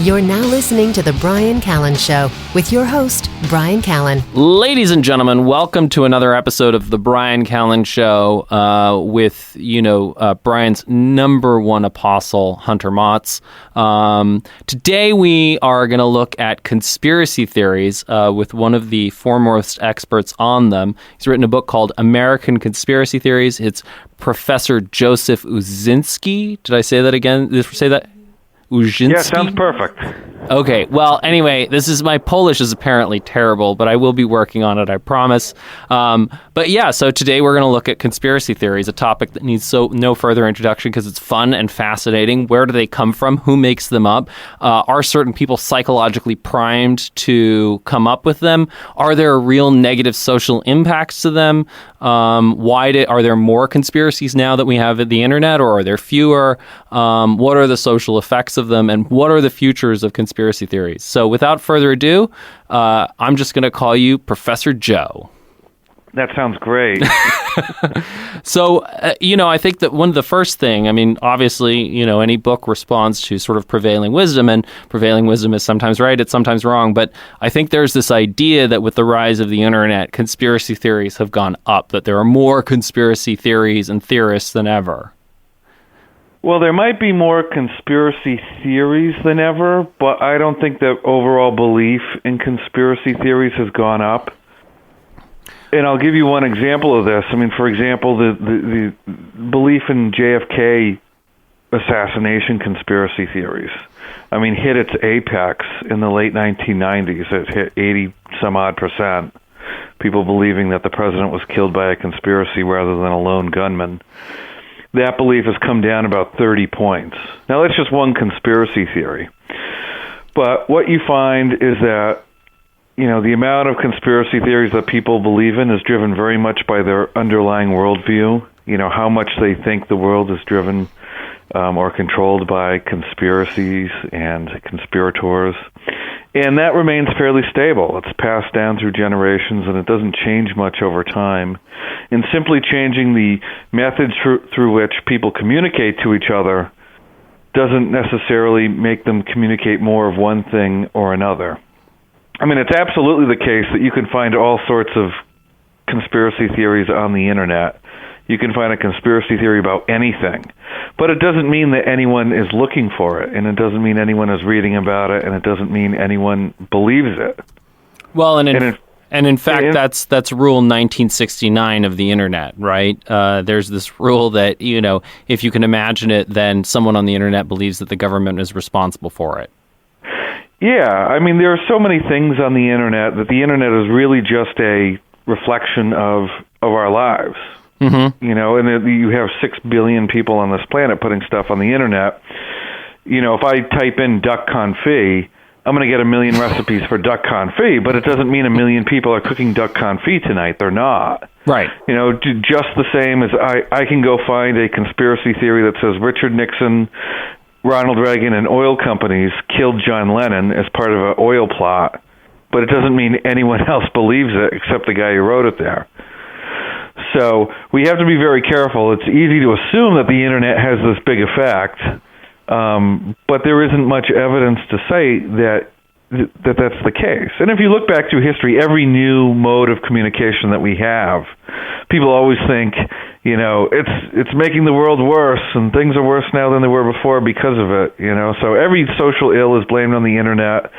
You're now listening to The Bryan Callen Show with your host, Bryan Callen. Ladies and gentlemen, welcome to another episode of The Bryan Callen Show with, Bryan's number one apostle, Hunter Motz. Today we are going to look at conspiracy theories with one of the foremost experts on them. He's written a book called American Conspiracy Theories. It's Professor Joseph Uscinski. Did I say that again? Did I say that? Uscinski? Yeah, sounds perfect. Okay, well, anyway, my Polish is apparently terrible, but I will be working on it, I promise. But yeah, so today we're going to look at conspiracy theories, a topic that needs no further introduction because it's fun and fascinating. Where do they come from? Who makes them up? Are certain people psychologically primed to come up with them? Are there real negative social impacts to them? Are there more conspiracies now that we have the internet, or are there fewer? What are the social effects of them, and what are the futures of conspiracy theories? So without further ado, I'm just going to call you Professor Joe. That sounds great. So, I think that one of the first thing, obviously, any book responds to sort of prevailing wisdom, and prevailing wisdom is sometimes right, it's sometimes wrong, but I think there's this idea that with the rise of the internet, conspiracy theories have gone up, that there are more conspiracy theories and theorists than ever. Well, there might be more conspiracy theories than ever, but I don't think that overall belief in conspiracy theories has gone up. And I'll give you one example of this. For example, the belief in JFK assassination conspiracy theories, hit its apex in the late 1990s. It hit 80-some-odd%. People believing that the president was killed by a conspiracy rather than a lone gunman. That belief has come down about 30 points. Now, that's just one conspiracy theory. But what you find is that, the amount of conspiracy theories that people believe in is driven very much by their underlying worldview, how much they think the world is driven or controlled by conspiracies and conspirators. And that remains fairly stable. It's passed down through generations, and it doesn't change much over time. And simply changing the methods through which people communicate to each other doesn't necessarily make them communicate more of one thing or another. It's absolutely the case that you can find all sorts of conspiracy theories on the internet. You can find a conspiracy theory about anything. But it doesn't mean that anyone is looking for it, and it doesn't mean anyone is reading about it, and it doesn't mean anyone believes it. Well, and in fact, that's Rule 1969 of the internet, right? There's this rule that, if you can imagine it, then someone on the internet believes that the government is responsible for it. Yeah, there are so many things on the internet that the internet is really just a reflection of our lives. Mm-hmm. And you have 6 billion people on this planet putting stuff on the internet. If I type in duck confit, I'm going to get 1 million recipes for duck confit, but it doesn't mean 1 million people are cooking duck confit tonight. They're not. Right. Just the same as I can go find a conspiracy theory that says Richard Nixon, Ronald Reagan, and oil companies killed John Lennon as part of an oil plot, but it doesn't mean anyone else believes it except the guy who wrote it there. So we have to be very careful. It's easy to assume that the internet has this big effect, but there isn't much evidence to say that that's the case. And if you look back through history, every new mode of communication that we have, people always think, it's making the world worse, and things are worse now than they were before because of it. So every social ill is blamed on the internet.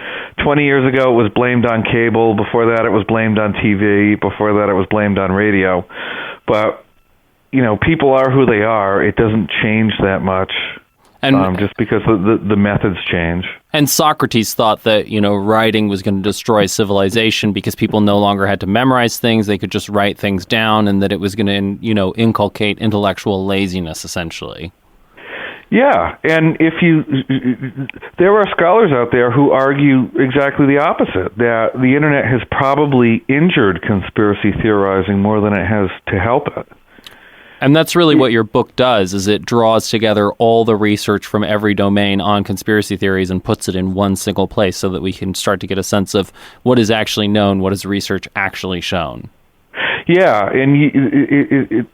20 years ago, it was blamed on cable. Before that, it was blamed on TV. Before that, it was blamed on radio. But people are who they are. It doesn't change that much. And just because the methods change. And Socrates thought that, writing was going to destroy civilization because people no longer had to memorize things. They could just write things down, and that it was going to, inculcate intellectual laziness, essentially. Yeah, and there are scholars out there who argue exactly the opposite, that the internet has probably injured conspiracy theorizing more than it has to help it. And that's really what your book does, is it draws together all the research from every domain on conspiracy theories and puts it in one single place so that we can start to get a sense of what is actually known, what has research actually shown. Yeah, and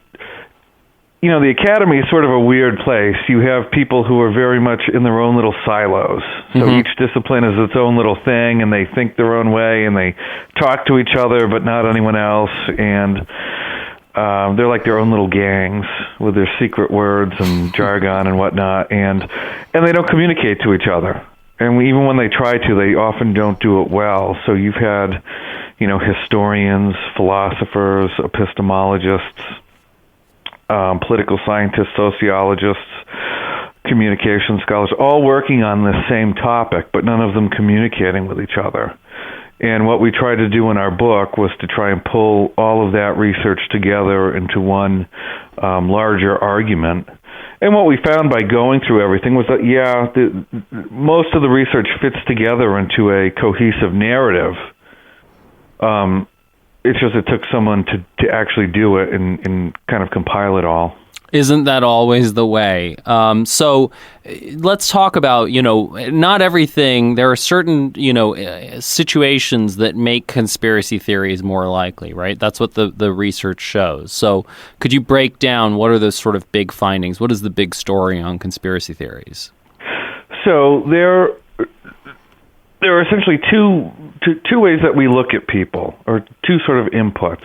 the academy is sort of a weird place. You have people who are very much in their own little silos. So each discipline is its own little thing, and they think their own way, and they talk to each other, but not anyone else. And they're like their own little gangs with their secret words and jargon and whatnot, and they don't communicate to each other. And even when they try to, they often don't do it well. So you've had, historians, philosophers, epistemologists, political scientists, sociologists, communication scholars, all working on the same topic, but none of them communicating with each other. And what we tried to do in our book was to try and pull all of that research together into one larger argument. And what we found by going through everything was that, most of the research fits together into a cohesive narrative. It's just it took someone to actually do it and kind of compile it all. Isn't that always the way? So let's talk about, not everything. There are certain, situations that make conspiracy theories more likely, right? That's what the research shows. So could you break down what are those sort of big findings? What is the big story on conspiracy theories? So there are essentially two ways that we look at people, or two sort of inputs.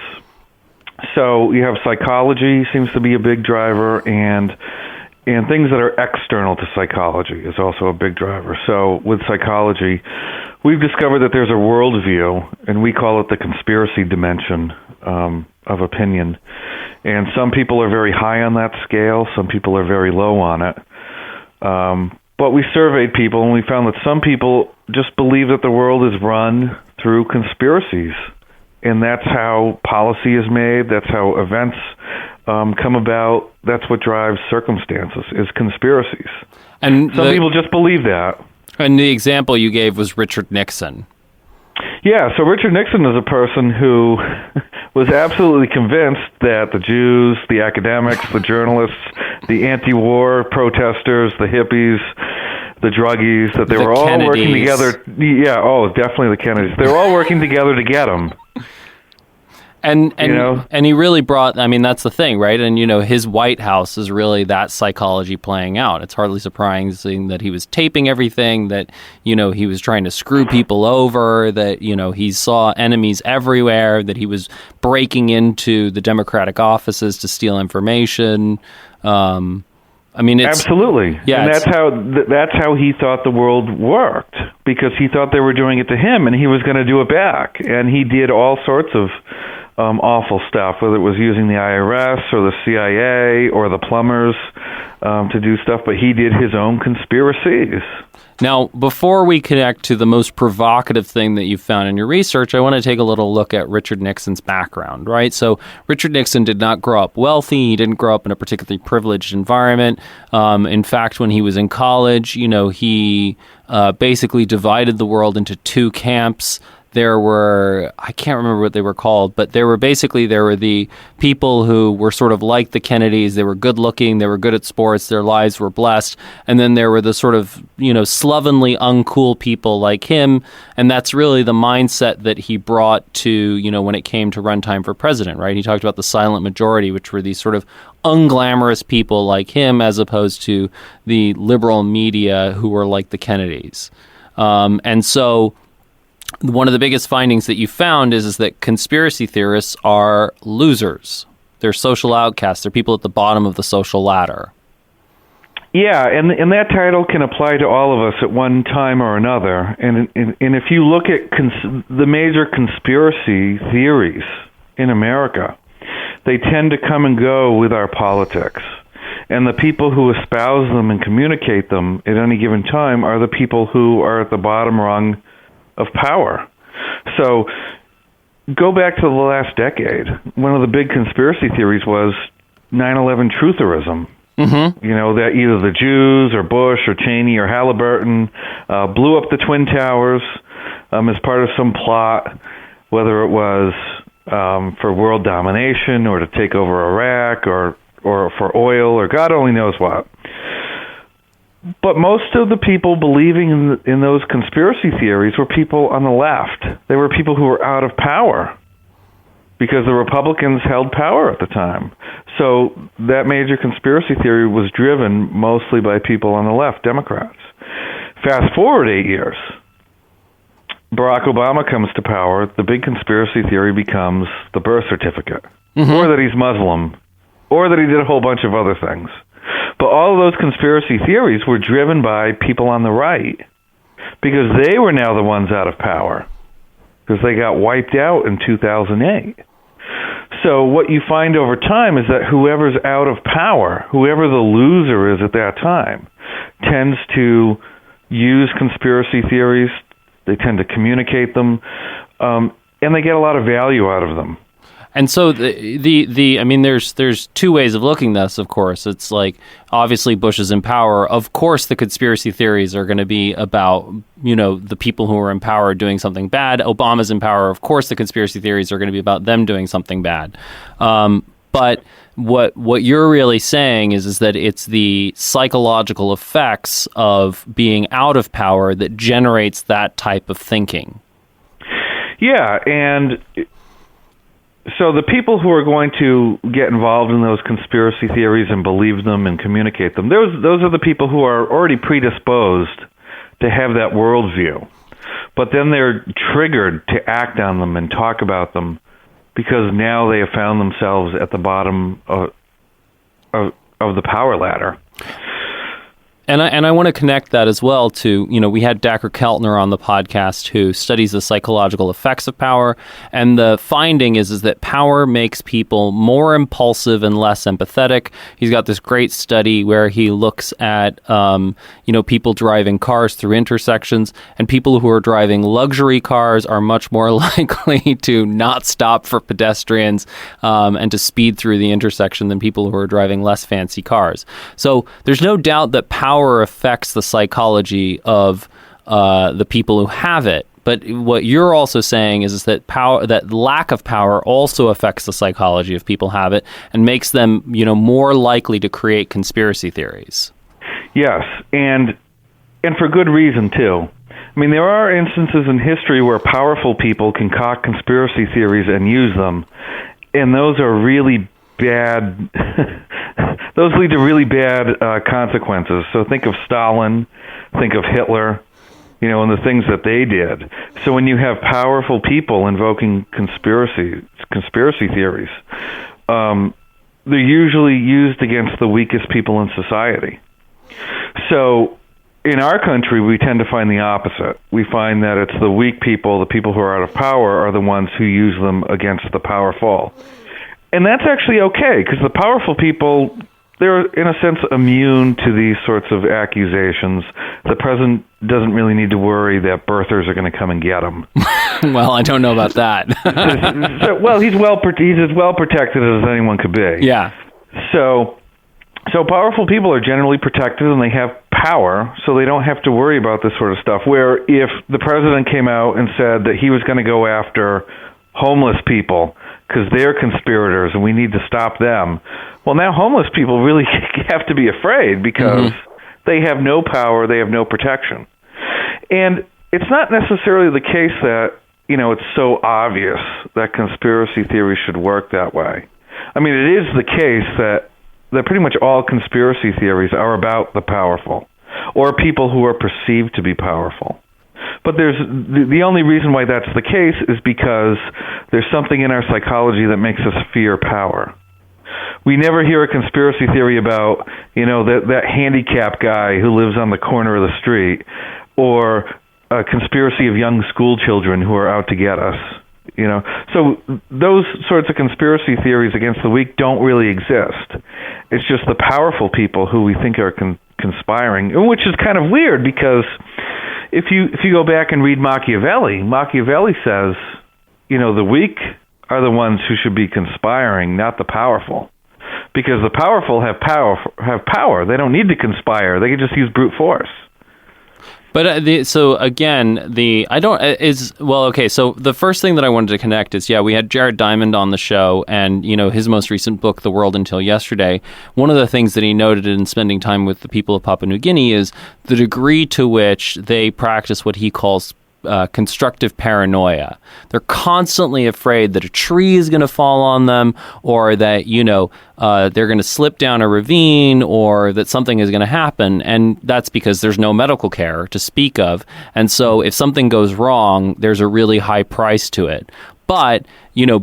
So you have psychology seems to be a big driver, and things that are external to psychology is also a big driver. So with psychology, we've discovered that there's a worldview, and we call it the conspiracy dimension of opinion. And some people are very high on that scale, some people are very low on it. But we surveyed people, and we found that some people just believe that the world is run through conspiracies. And that's how policy is made. That's how events come about. That's what drives circumstances, is conspiracies. And some people just believe that. And the example you gave was Richard Nixon. Yeah, so Richard Nixon is a person who was absolutely convinced that the Jews, the academics, the journalists, the anti-war protesters, the hippies, the druggies, that they were all working together. Yeah, definitely the Kennedys. They were all working together to get him. And he really brought, that's the thing, right? And, his White House is really that psychology playing out. It's hardly surprising that he was taping everything, that, he was trying to screw people over, that, he saw enemies everywhere, that he was breaking into the Democratic offices to steal information. Absolutely. Yeah, and that's how he thought the world worked, because he thought they were doing it to him, and he was going to do it back. And he did all sorts of awful stuff, whether it was using the IRS or the CIA or the plumbers to do stuff, but he did his own conspiracies. Now, before we connect to the most provocative thing that you found in your research, I want to take a little look at Richard Nixon's background, right? So Richard Nixon did not grow up wealthy. He didn't grow up in a particularly privileged environment. In fact, when he was in college, he basically divided the world into two camps. There were, I can't remember what they were called, but there were the people who were sort of like the Kennedys. They were good looking, they were good at sports, their lives were blessed. And then there were the sort of, slovenly, uncool people like him. And that's really the mindset that he brought to, when it came to runtime for president, right? He talked about the silent majority, which were these sort of unglamorous people like him, as opposed to the liberal media who were like the Kennedys. And so one of the biggest findings that you found is that conspiracy theorists are losers. They're social outcasts. They're people at the bottom of the social ladder. Yeah, and that title can apply to all of us at one time or another. And if you look at the major conspiracy theories in America, they tend to come and go with our politics. And the people who espouse them and communicate them at any given time are the people who are at the bottom rung of power. So go back to the last decade. One of the big conspiracy theories was 9/11 trutherism. Mm-hmm. That either the Jews or Bush or Cheney or Halliburton blew up the Twin Towers as part of some plot, whether it was for world domination or to take over Iraq or for oil or God only knows what. But most of the people believing in those conspiracy theories were people on the left. They were people who were out of power because the Republicans held power at the time. So that major conspiracy theory was driven mostly by people on the left, Democrats. Fast forward 8 years, Barack Obama comes to power. The big conspiracy theory becomes the birth certificate, or that he's Muslim, or that he did a whole bunch of other things. But all of those conspiracy theories were driven by people on the right because they were now the ones out of power because they got wiped out in 2008. So what you find over time is that whoever's out of power, whoever the loser is at that time, tends to use conspiracy theories. They tend to communicate them, and they get a lot of value out of them. And so I mean, there's two ways of looking at this, of course. It's like, obviously Bush is in power. Of course, the conspiracy theories are going to be about, the people who are in power doing something bad. Obama's in power. Of course, the conspiracy theories are going to be about them doing something bad. But what you're really saying is that it's the psychological effects of being out of power that generates that type of thinking. Yeah, and so the people who are going to get involved in those conspiracy theories and believe them and communicate them, those are the people who are already predisposed to have that worldview. But then they're triggered to act on them and talk about them because now they have found themselves at the bottom of the power ladder. And I want to connect that as well to, we had Dr. Keltner on the podcast who studies the psychological effects of power. And the finding is that power makes people more impulsive and less empathetic. He's got this great study where he looks at, people driving cars through intersections, and people who are driving luxury cars are much more likely to not stop for pedestrians and to speed through the intersection than people who are driving less fancy cars. So there's no doubt that power affects the psychology of the people who have it. But what you're also saying is that that lack of power also affects the psychology of people who have it and makes them, more likely to create conspiracy theories. Yes, and for good reason too. I mean, there are instances in history where powerful people concoct conspiracy theories and use them, and those are really bad. Those lead to really bad consequences. So think of Stalin, think of Hitler, and the things that they did. So when you have powerful people invoking conspiracy theories, they're usually used against the weakest people in society. So in our country, we tend to find the opposite. We find that it's the weak people, the people who are out of power, are the ones who use them against the powerful. And that's actually okay, because the powerful people, they're, in a sense, immune to these sorts of accusations. The president doesn't really need to worry that birthers are going to come and get him. Well, I don't know about that. Well, he's as well protected as anyone could be. Yeah. So powerful people are generally protected, and they have power, so they don't have to worry about this sort of stuff. Where if the president came out and said that he was going to go after homeless people because they're conspirators and we need to stop them, well, now homeless people really have to be afraid because they have no power, they have no protection. And it's not necessarily the case that, it's so obvious that conspiracy theories should work that way. I mean, it is the case that pretty much all conspiracy theories are about the powerful or people who are perceived to be powerful. But there's the only reason why that's the case is because there's something in our psychology that makes us fear power. We never hear a conspiracy theory about, that handicapped guy who lives on the corner of the street, or a conspiracy of young school children who are out to get us. So those sorts of conspiracy theories against the weak don't really exist. It's just the powerful people who we think are conspiring, which is kind of weird because if you go back and read Machiavelli says, the weak are the ones who should be conspiring, not the powerful, because the powerful have power. They don't need to conspire. They can just use brute force. But so the first thing that I wanted to connect is, we had Jared Diamond on the show, and, his most recent book, The World Until Yesterday, one of the things that he noted in spending time with the people of Papua New Guinea is the degree to which they practice what he calls constructive paranoia. They're constantly afraid that a tree is going to fall on them, or that, they're going to slip down a ravine, or that something is going to happen. And that's because there's no medical care to speak of. And so if something goes wrong, there's a really high price to it. But,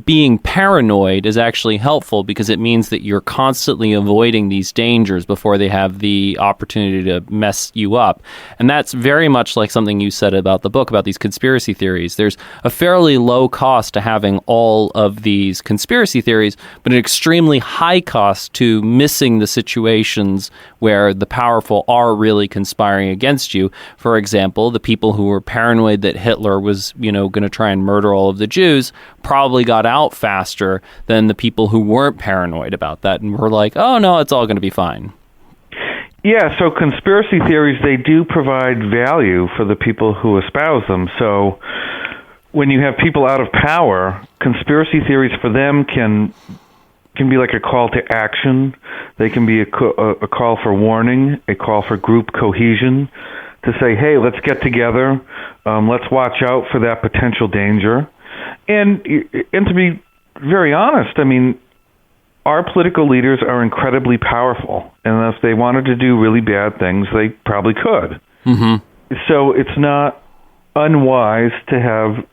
being paranoid is actually helpful because it means that you're constantly avoiding these dangers before they have the opportunity to mess you up. And that's very much like something you said about the book, about these conspiracy theories. There's a fairly low cost to having all of these conspiracy theories, but an extremely high cost to missing the situations where the powerful are really conspiring against you. For example, the people who were paranoid that Hitler was, going to try and murder all of the Jews probably got out faster than the people who weren't paranoid about that and were like, oh, no, it's all going to be fine. Yeah, so conspiracy theories, they do provide value for the people who espouse them. So when you have people out of power, conspiracy theories for them can be like a call to action. They can be a call for warning, a call for group cohesion, to say, hey, let's get together, let's watch out for that potential danger. And to be very honest, I mean, our political leaders are incredibly powerful, and if they wanted to do really bad things, they probably could. Mm-hmm. So it's not unwise to have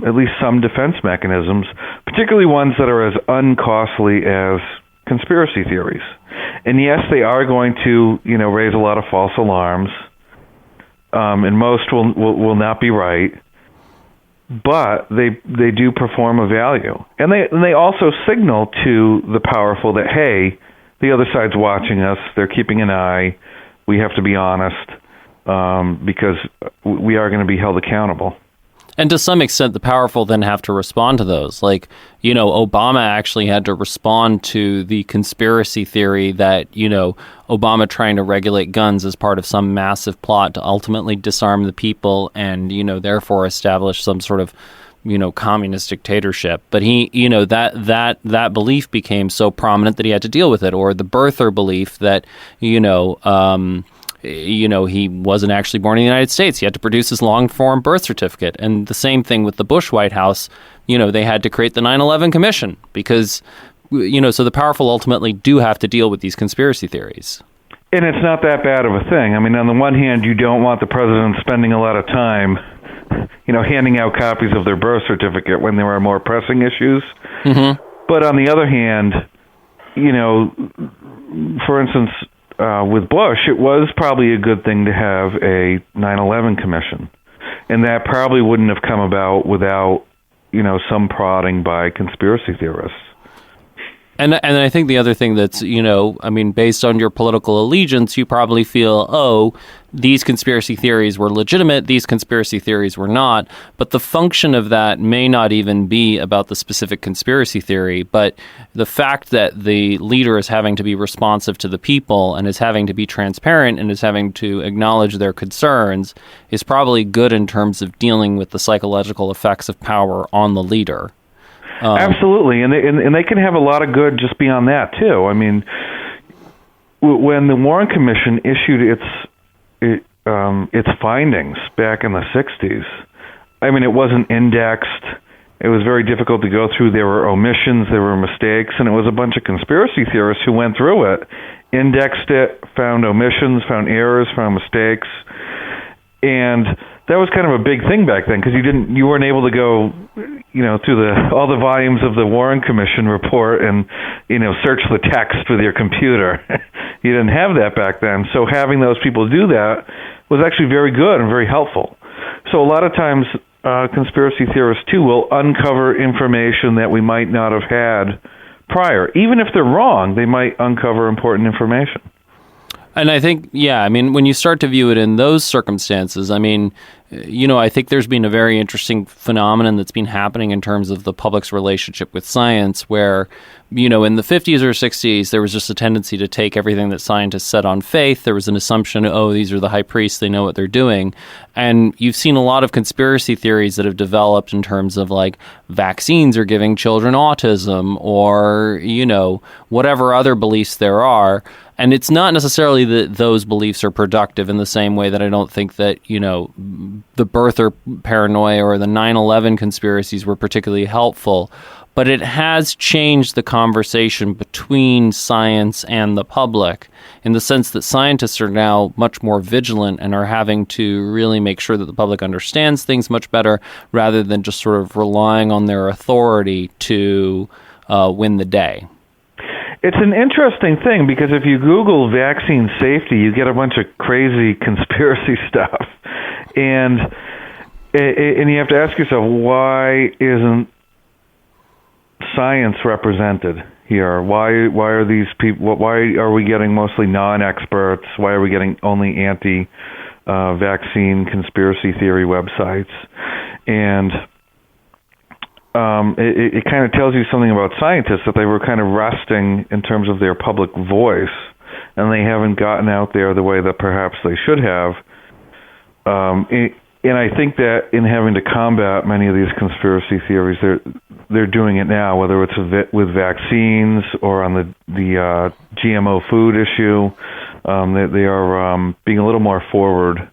at least some defense mechanisms, particularly ones that are as uncostly as conspiracy theories. And yes, they are going to, raise a lot of false alarms, and most will not be right. But they do perform a value, and they also signal to the powerful that, hey, the other side's watching us. They're keeping an eye. We have to be honest, because we are going to be held accountable. And to some extent, the powerful then have to respond to those. Like, Obama actually had to respond to the conspiracy theory that, Obama trying to regulate guns as part of some massive plot to ultimately disarm the people and, therefore establish some sort of, communist dictatorship. But he, that belief became so prominent that he had to deal with it. Or the birther belief that, he wasn't actually born in the United States. He had to produce his long-form birth certificate. And the same thing with the Bush White House. They had to create the 9/11 Commission because, so the powerful ultimately do have to deal with these conspiracy theories. And it's not that bad of a thing. I mean, on the one hand, you don't want the president spending a lot of time, handing out copies of their birth certificate when there are more pressing issues. Mm-hmm. But on the other hand, for instance, with Bush, it was probably a good thing to have a 9/11 commission. And that probably wouldn't have come about without, some prodding by conspiracy theorists. And I think the other thing that's, based on your political allegiance, you probably feel, these conspiracy theories were legitimate, these conspiracy theories were not. But the function of that may not even be about the specific conspiracy theory, but the fact that the leader is having to be responsive to the people and is having to be transparent and is having to acknowledge their concerns is probably good in terms of dealing with the psychological effects of power on the leader. Absolutely, and they can have a lot of good just beyond that too. I mean, when the Warren Commission issued its findings back in the 60s, I mean, it wasn't indexed. It was very difficult to go through. There were omissions, there were mistakes, and it was a bunch of conspiracy theorists who went through it, indexed it, found omissions, found errors, found mistakes, and that was kind of a big thing back then because you weren't able to go, through all the volumes of the Warren Commission report and, search the text with your computer. You didn't have that back then. So having those people do that was actually very good and very helpful. So a lot of times conspiracy theorists, too, will uncover information that we might not have had prior. Even if they're wrong, they might uncover important information. And I think, when you start to view it in those circumstances, I think there's been a very interesting phenomenon that's been happening in terms of the public's relationship with science where, in the 50s or 60s, there was just a tendency to take everything that scientists said on faith. There was an assumption, these are the high priests, they know what they're doing. And you've seen a lot of conspiracy theories that have developed in terms of like vaccines are giving children autism or, whatever other beliefs there are. And it's not necessarily that those beliefs are productive in the same way that I don't think that, the birther paranoia or the 9/11 conspiracies were particularly helpful, but it has changed the conversation between science and the public in the sense that scientists are now much more vigilant and are having to really make sure that the public understands things much better rather than just sort of relying on their authority to win the day. It's an interesting thing because if you Google vaccine safety, you get a bunch of crazy conspiracy stuff. And you have to ask yourself, why isn't science represented here? Why are these people? Why are we getting mostly non-experts? Why are we getting only anti-vaccine conspiracy theory websites? And it kind of tells you something about scientists, that they were kind of resting in terms of their public voice, and they haven't gotten out there the way that perhaps they should have. And I think that in having to combat many of these conspiracy theories, they're doing it now, whether it's with vaccines or on the GMO food issue. They are being a little more forward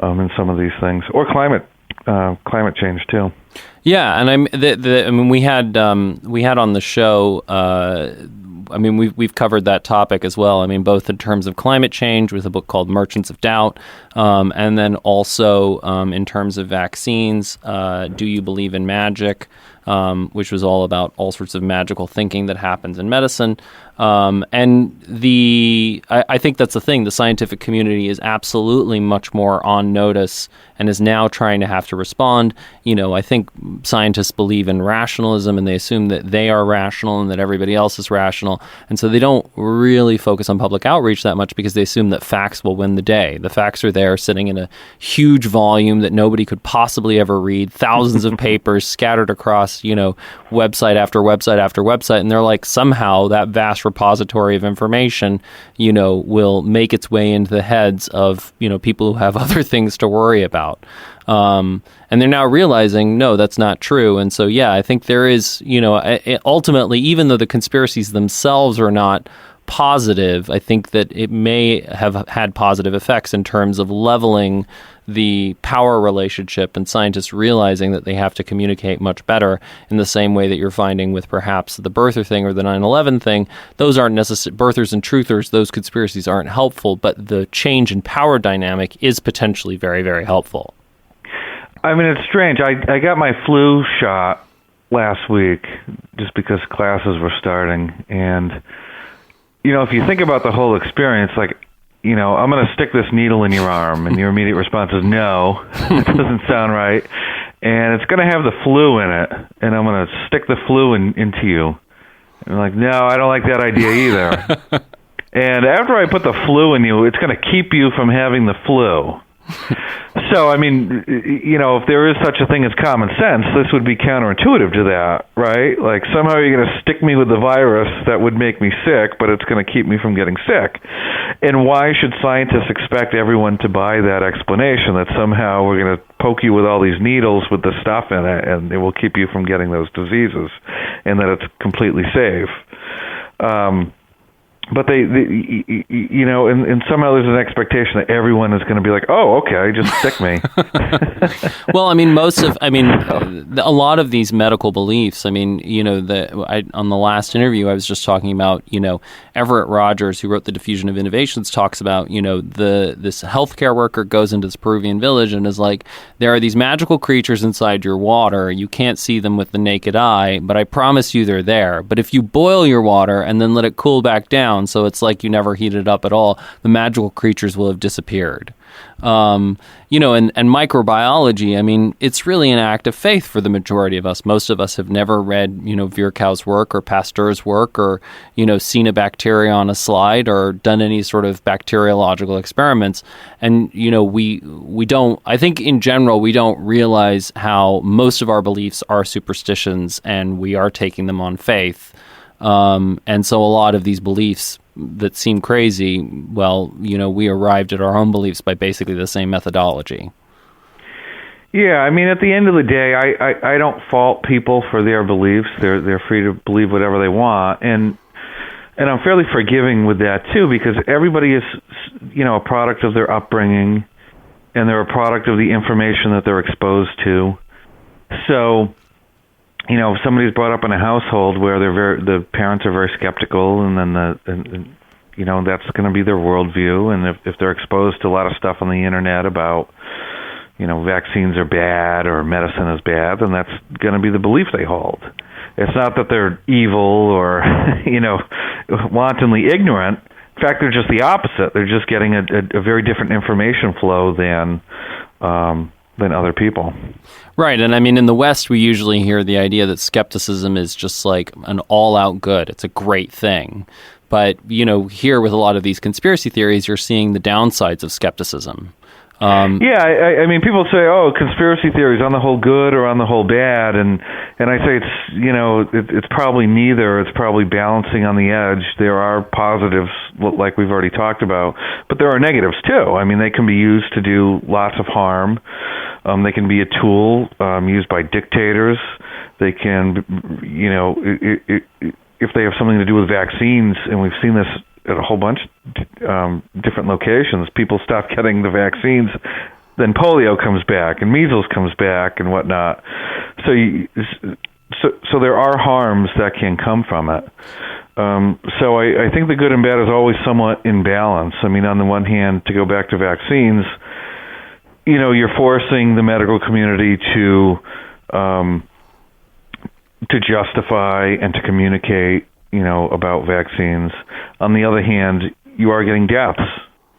in some of these things, or climate change too. Yeah, and I mean, we had on the show. I mean, we've covered that topic as well. I mean, both in terms of climate change with a book called Merchants of Doubt, and then also in terms of vaccines. Do you believe in magic? Which was all about all sorts of magical thinking that happens in medicine. And I think that's the thing. The scientific community is absolutely much more on notice and is now trying to have to respond. I think scientists believe in rationalism, and they assume that they are rational and that everybody else is rational. And so they don't really focus on public outreach that much because they assume that facts will win the day. The facts are there sitting in a huge volume that nobody could possibly ever read, thousands of papers scattered across, website after website after website. And they're like, somehow that vast repository of information, will make its way into the heads of, people who have other things to worry about. And they're now realizing, no, that's not true. And so, yeah, I think there is, ultimately, even though the conspiracies themselves are not positive, I think that it may have had positive effects in terms of leveling the power relationship and scientists realizing that they have to communicate much better in the same way that you're finding with perhaps the birther thing or the 9/11 thing. Those aren't necessarily birthers and truthers. Those conspiracies aren't helpful, but the change in power dynamic is potentially very, very helpful. I mean, it's strange. I got my flu shot last week just because classes were starting. And, if you think about the whole experience, like, I'm going to stick this needle in your arm, and your immediate response is no, it doesn't sound right. And it's going to have the flu in it, and I'm going to stick the flu into you. And I'm like, no, I don't like that idea either. And after I put the flu in you, it's going to keep you from having the flu. So, I mean, if there is such a thing as common sense, this would be counterintuitive to that, right? Like, somehow you're going to stick me with the virus that would make me sick, but it's going to keep me from getting sick. And why should scientists expect everyone to buy that explanation, that somehow we're going to poke you with all these needles with the stuff in it, and it will keep you from getting those diseases, and that it's completely safe? But and somehow there's an expectation that everyone is going to be like, oh, okay, just stick me. Well, I mean, a lot of these medical beliefs, I mean, on the last interview, I was just talking about, Everett Rogers, who wrote The Diffusion of Innovations, talks about, this healthcare worker goes into this Peruvian village and is like, there are these magical creatures inside your water. You can't see them with the naked eye, but I promise you they're there. But if you boil your water and then let it cool back down, so it's like you never heated it up at all, the magical creatures will have disappeared. And microbiology, I mean, it's really an act of faith for the majority of us. Most of us have never read, Virchow's work or Pasteur's work or, seen a bacteria on a slide or done any sort of bacteriological experiments. And, we don't, I think in general, we don't realize how most of our beliefs are superstitions and we are taking them on faith. And so a lot of these beliefs that seem crazy, well, we arrived at our own beliefs by basically the same methodology. Yeah, I mean, at the end of the day, I don't fault people for their beliefs. They're free to believe whatever they want, and I'm fairly forgiving with that too, because everybody is, a product of their upbringing, and they're a product of the information that they're exposed to. So, if somebody's brought up in a household where the parents are very skeptical, and then that's going to be their worldview, and if they're exposed to a lot of stuff on the internet about, vaccines are bad or medicine is bad, then that's going to be the belief they hold. It's not that they're evil or, wantonly ignorant. In fact, they're just the opposite. They're just getting a very different information flow than other people. Right. And I mean, in the West, we usually hear the idea that skepticism is just like an all-out good. It's a great thing. But, here with a lot of these conspiracy theories, you're seeing the downsides of skepticism. I mean, people say, "Oh, conspiracy theories on the whole good or on the whole bad," and I say it's probably neither. It's probably balancing on the edge. There are positives, like we've already talked about, but there are negatives too. I mean, they can be used to do lots of harm. They can be a tool used by dictators. They can, if they have something to do with vaccines, and we've seen this at a whole bunch of different locations, people stop getting the vaccines, then polio comes back and measles comes back and whatnot. So there are harms that can come from it. So I think the good and bad is always somewhat in balance. I mean, on the one hand, to go back to vaccines, you're forcing the medical community to justify and to communicate about vaccines. On the other hand, you are getting deaths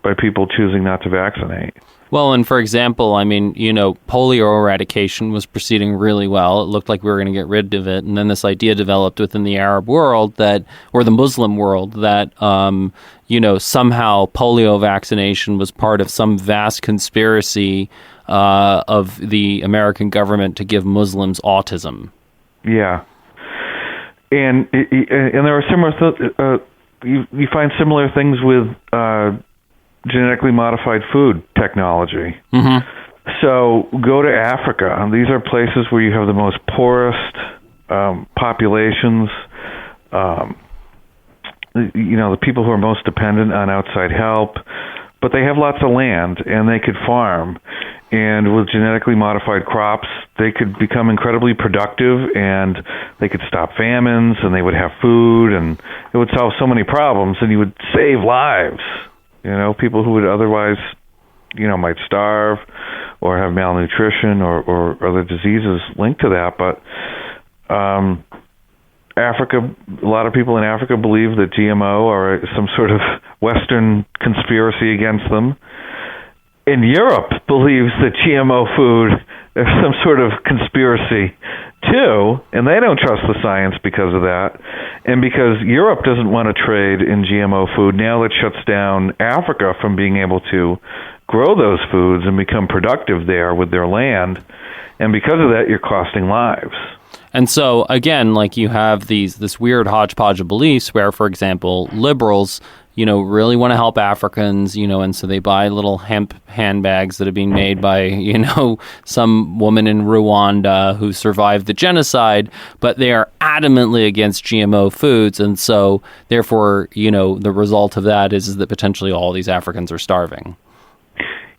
by people choosing not to vaccinate. Well, and for example, I mean, polio eradication was proceeding really well. It looked like we were going to get rid of it. And then this idea developed within the Arab world or the Muslim world that, somehow polio vaccination was part of some vast conspiracy of the American government to give Muslims autism. Yeah. And there are similar you find similar things with genetically modified food technology. Mm-hmm. So go to Africa. These are places where you have the most poorest populations. The people who are most dependent on outside help, but they have lots of land and they could farm. And with genetically modified crops, they could become incredibly productive, and they could stop famines, and they would have food, and it would solve so many problems, and you would save lives. People who would otherwise, might starve or have malnutrition or other diseases linked to that. But Africa, a lot of people in Africa believe that GMO are some sort of Western conspiracy against them. And Europe believes that GMO food is some sort of conspiracy too, and they don't trust the science because of that. And because Europe doesn't want to trade in GMO food, now that shuts down Africa from being able to grow those foods and become productive there with their land. And because of that, you're costing lives. And so, again, like you have this weird hodgepodge of beliefs where, for example, liberals really want to help Africans, and so they buy little hemp handbags that are being made by, some woman in Rwanda who survived the genocide, but they are adamantly against GMO foods. And so, therefore, the result of that is that potentially all these Africans are starving.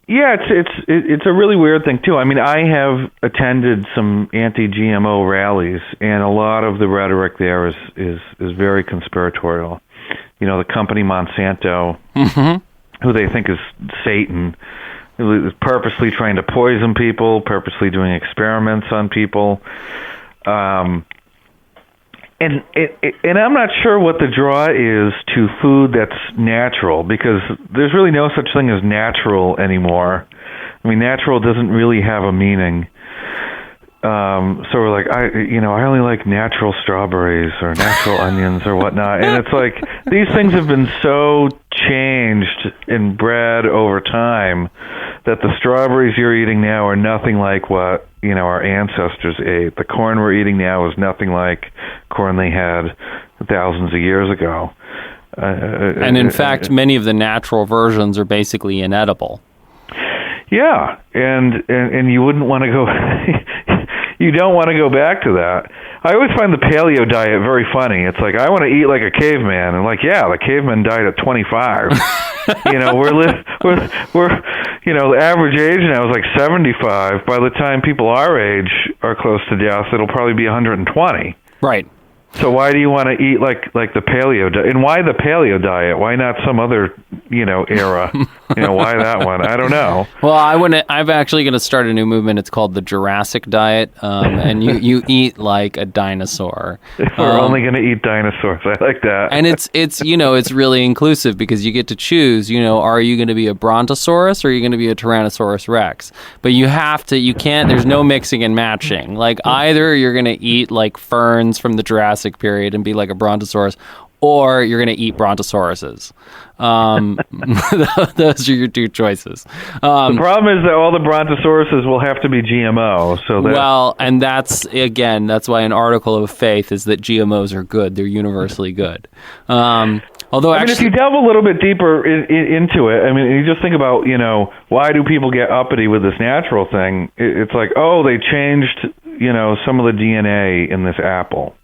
Yeah, it's a really weird thing, too. I mean, I have attended some anti-GMO rallies, and a lot of the rhetoric there is very conspiratorial. The company Monsanto, mm-hmm. who they think is Satan, who is purposely trying to poison people, purposely doing experiments on people. And I'm not sure what the draw is to food that's natural, because there's really no such thing as natural anymore. I mean, natural doesn't really have a meaning. So we're like, I only like natural strawberries or natural onions or whatnot. And it's like, these things have been so changed and bred over time that the strawberries you're eating now are nothing like what, our ancestors ate. The corn we're eating now is nothing like corn they had thousands of years ago. And in fact, many of the natural versions are basically inedible. Yeah, and you wouldn't want to go. You don't want to go back to that. I always find the paleo diet very funny. It's like, I want to eat like a caveman, and like, yeah, the caveman died at 25. the average age now is like 75. By the time people our age are close to death, it'll probably be 120. Right. So why do you want to eat like the paleo diet? And why the paleo diet? Why not some other, era? Why that one? I don't know. Well, I'm actually going to start a new movement. It's called the Jurassic Diet, and you eat like a dinosaur. We're only going to eat dinosaurs. I like that. And it's it's really inclusive because you get to choose. Are you going to be a Brontosaurus or are you going to be a Tyrannosaurus Rex? But you can't. There's no mixing and matching. Like either you're going to eat like ferns from the Jurassic period and be like a Brontosaurus, or you're going to eat Brontosauruses. Those are your two choices. The problem is that all the Brontosauruses will have to be GMO. And that's why an article of faith is that GMOs are good. They're universally good. Although if you delve a little bit deeper into it, you just think about, why do people get uppity with this natural thing? It's like, oh, they changed, some of the DNA in this apple.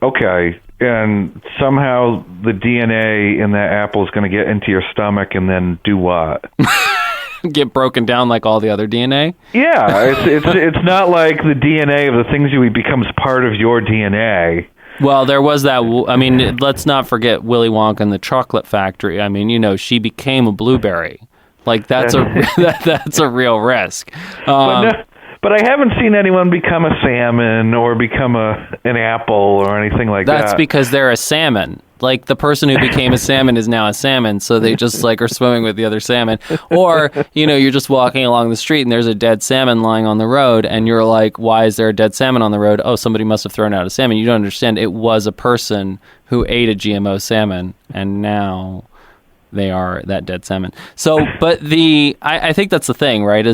Okay, and somehow the DNA in that apple is going to get into your stomach and then do what? Get broken down like all the other DNA? Yeah, it's not like the DNA of the things you eat becomes part of your DNA. Well, there was that. Let's not forget Willy Wonka and the Chocolate Factory. She became a blueberry. Like that's a real risk. But I haven't seen anyone become a salmon or become an apple or anything like that. That's because they're a salmon. Like the person who became a salmon is now a salmon, so they just are swimming with the other salmon. Or, you're just walking along the street and there's a dead salmon lying on the road and you're like, why is there a dead salmon on the road? Oh, somebody must have thrown out a salmon. You don't understand. It was a person who ate a GMO salmon and now they are that dead salmon. So, but I think that's the thing, right?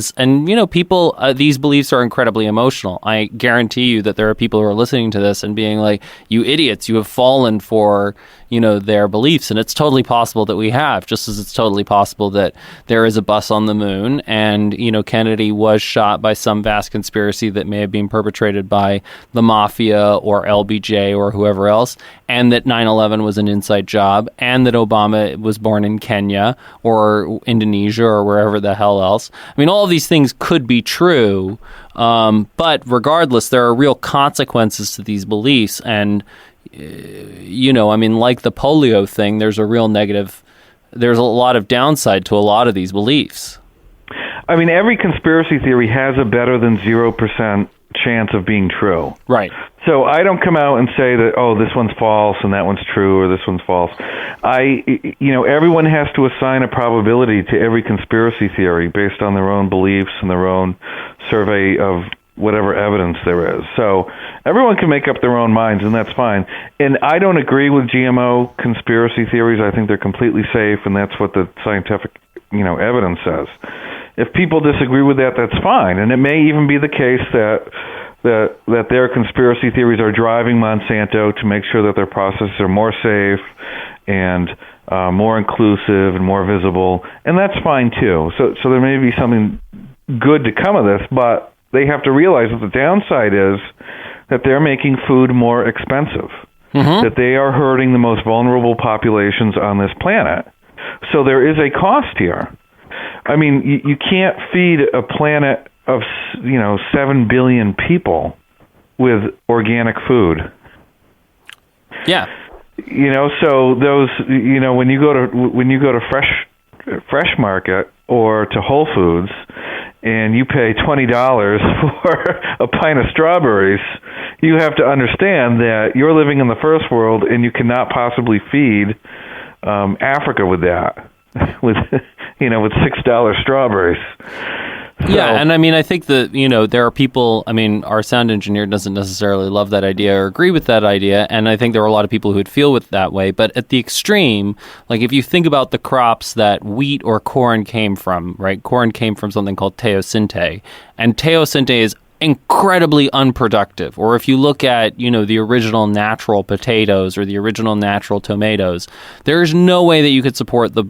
People, these beliefs are incredibly emotional. I guarantee you that there are people who are listening to this and being like, you idiots, you have fallen for, their beliefs. And it's totally possible that we have, just as it's totally possible that there is a bus on the moon and, Kennedy was shot by some vast conspiracy that may have been perpetrated by the mafia or LBJ or whoever else, and that 9/11 was an inside job, and that Obama was born in Kenya or Indonesia or wherever the hell else. All of these things could be true, but regardless, there are real consequences to these beliefs. And, like the polio thing, there's a lot of downside to a lot of these beliefs. Every conspiracy theory has a better than 0% chance of being true. Right. So I don't come out and say that, oh, this one's false and that one's true or this one's false. Everyone has to assign a probability to every conspiracy theory based on their own beliefs and their own survey of whatever evidence there is. So everyone can make up their own minds, and that's fine. And I don't agree with GMO conspiracy theories. I think they're completely safe, and that's what the scientific, evidence says. If people disagree with that, that's fine. And it may even be the case that their conspiracy theories are driving Monsanto to make sure that their processes are more safe and more inclusive and more visible, and that's fine too. So there may be something good to come of this, but they have to realize that the downside is that they're making food more expensive, that they are hurting the most vulnerable populations on this planet. So there is a cost here. You can't feed a planet of 7 billion people with organic food. Yeah. So those when you go to fresh market or to Whole Foods and you pay $20 for a pint of strawberries, you have to understand that you're living in the first world and you cannot possibly feed Africa with that, with $6 strawberries. Yeah, and I think that, there are people, our sound engineer doesn't necessarily love that idea or agree with that idea, and I think there are a lot of people who would feel with that way, but at the extreme, like if you think about the crops that wheat or corn came from, right? Corn came from something called teosinte, and teosinte is incredibly unproductive. Or if you look at, the original natural potatoes or the original natural tomatoes, there's no way that you could support the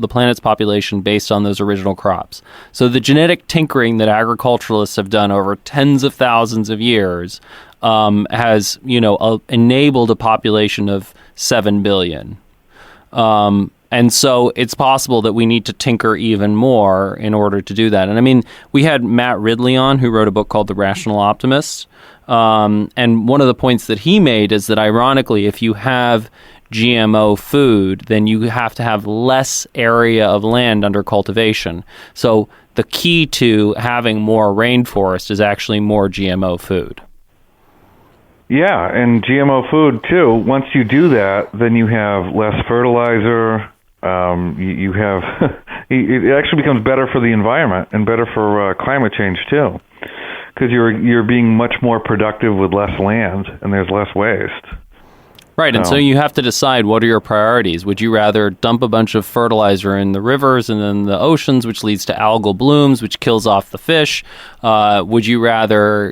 planet's population based on those original crops. So the genetic tinkering that agriculturalists have done over tens of thousands of years has, enabled a population of 7 billion. And so it's possible that we need to tinker even more in order to do that. And I mean, we had Matt Ridley on, who wrote a book called The Rational Optimist. And one of the points that he made is that, ironically, if you have GMO food, then you have to have less area of land under cultivation. So the key to having more rainforest is actually more GMO food. Yeah, and GMO food, too. Once you do that, then you have less fertilizer. You have it actually becomes better for the environment and better for climate change, too, because you're being much more productive with less land, and there's less waste. Right, and so you have to decide, what are your priorities? Would you rather dump a bunch of fertilizer in the rivers and then the oceans, which leads to algal blooms, which kills off the fish? Would you rather,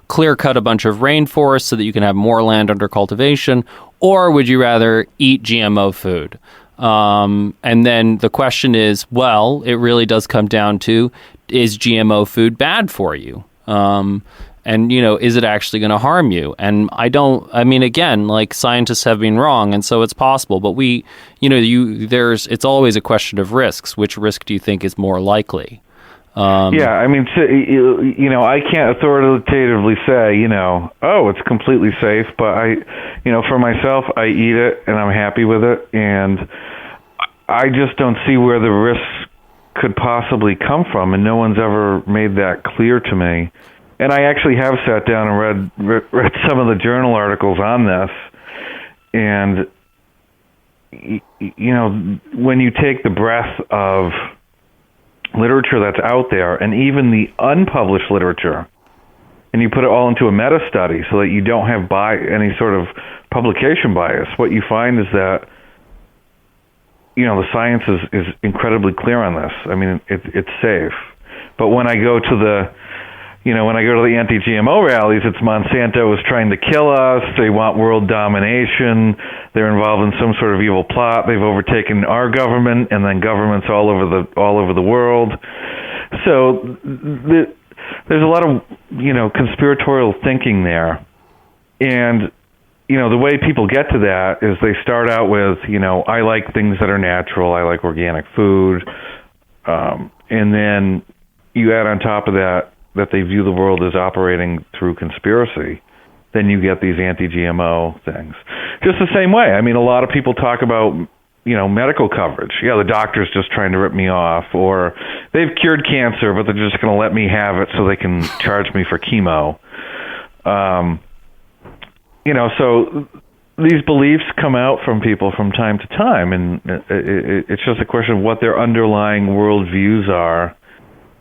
clear cut a bunch of rainforests so that you can have more land under cultivation? Or would you rather eat GMO food? And then the question is, well, it really does come down to, is GMO food bad for you? And, is it actually going to harm you? And again, like, scientists have been wrong, and so it's possible. But it's always a question of risks. Which risk do you think is more likely? I can't authoritatively say, it's completely safe. But for myself, I eat it, and I'm happy with it. And I just don't see where the risks could possibly come from, and no one's ever made that clear to me. And I actually have sat down and read some of the journal articles on this. And, when you take the breadth of literature that's out there, and even the unpublished literature, and you put it all into a meta-study so that you don't have any sort of publication bias, what you find is that, the science is incredibly clear on this. I mean, it's safe. But when I go to the anti-GMO rallies, it's Monsanto is trying to kill us. They want world domination. They're involved in some sort of evil plot. They've overtaken our government and then governments all over the world. So there's a lot of conspiratorial thinking there, and the way people get to that is they start out with I like things that are natural. I like organic food, and then you add on top of that they view the world as operating through conspiracy, then you get these anti-GMO things. Just the same way. I mean, a lot of people talk about, medical coverage. Yeah, the doctor's just trying to rip me off, or they've cured cancer, but they're just going to let me have it so they can charge me for chemo. So these beliefs come out from people from time to time, and it's just a question of what their underlying worldviews are,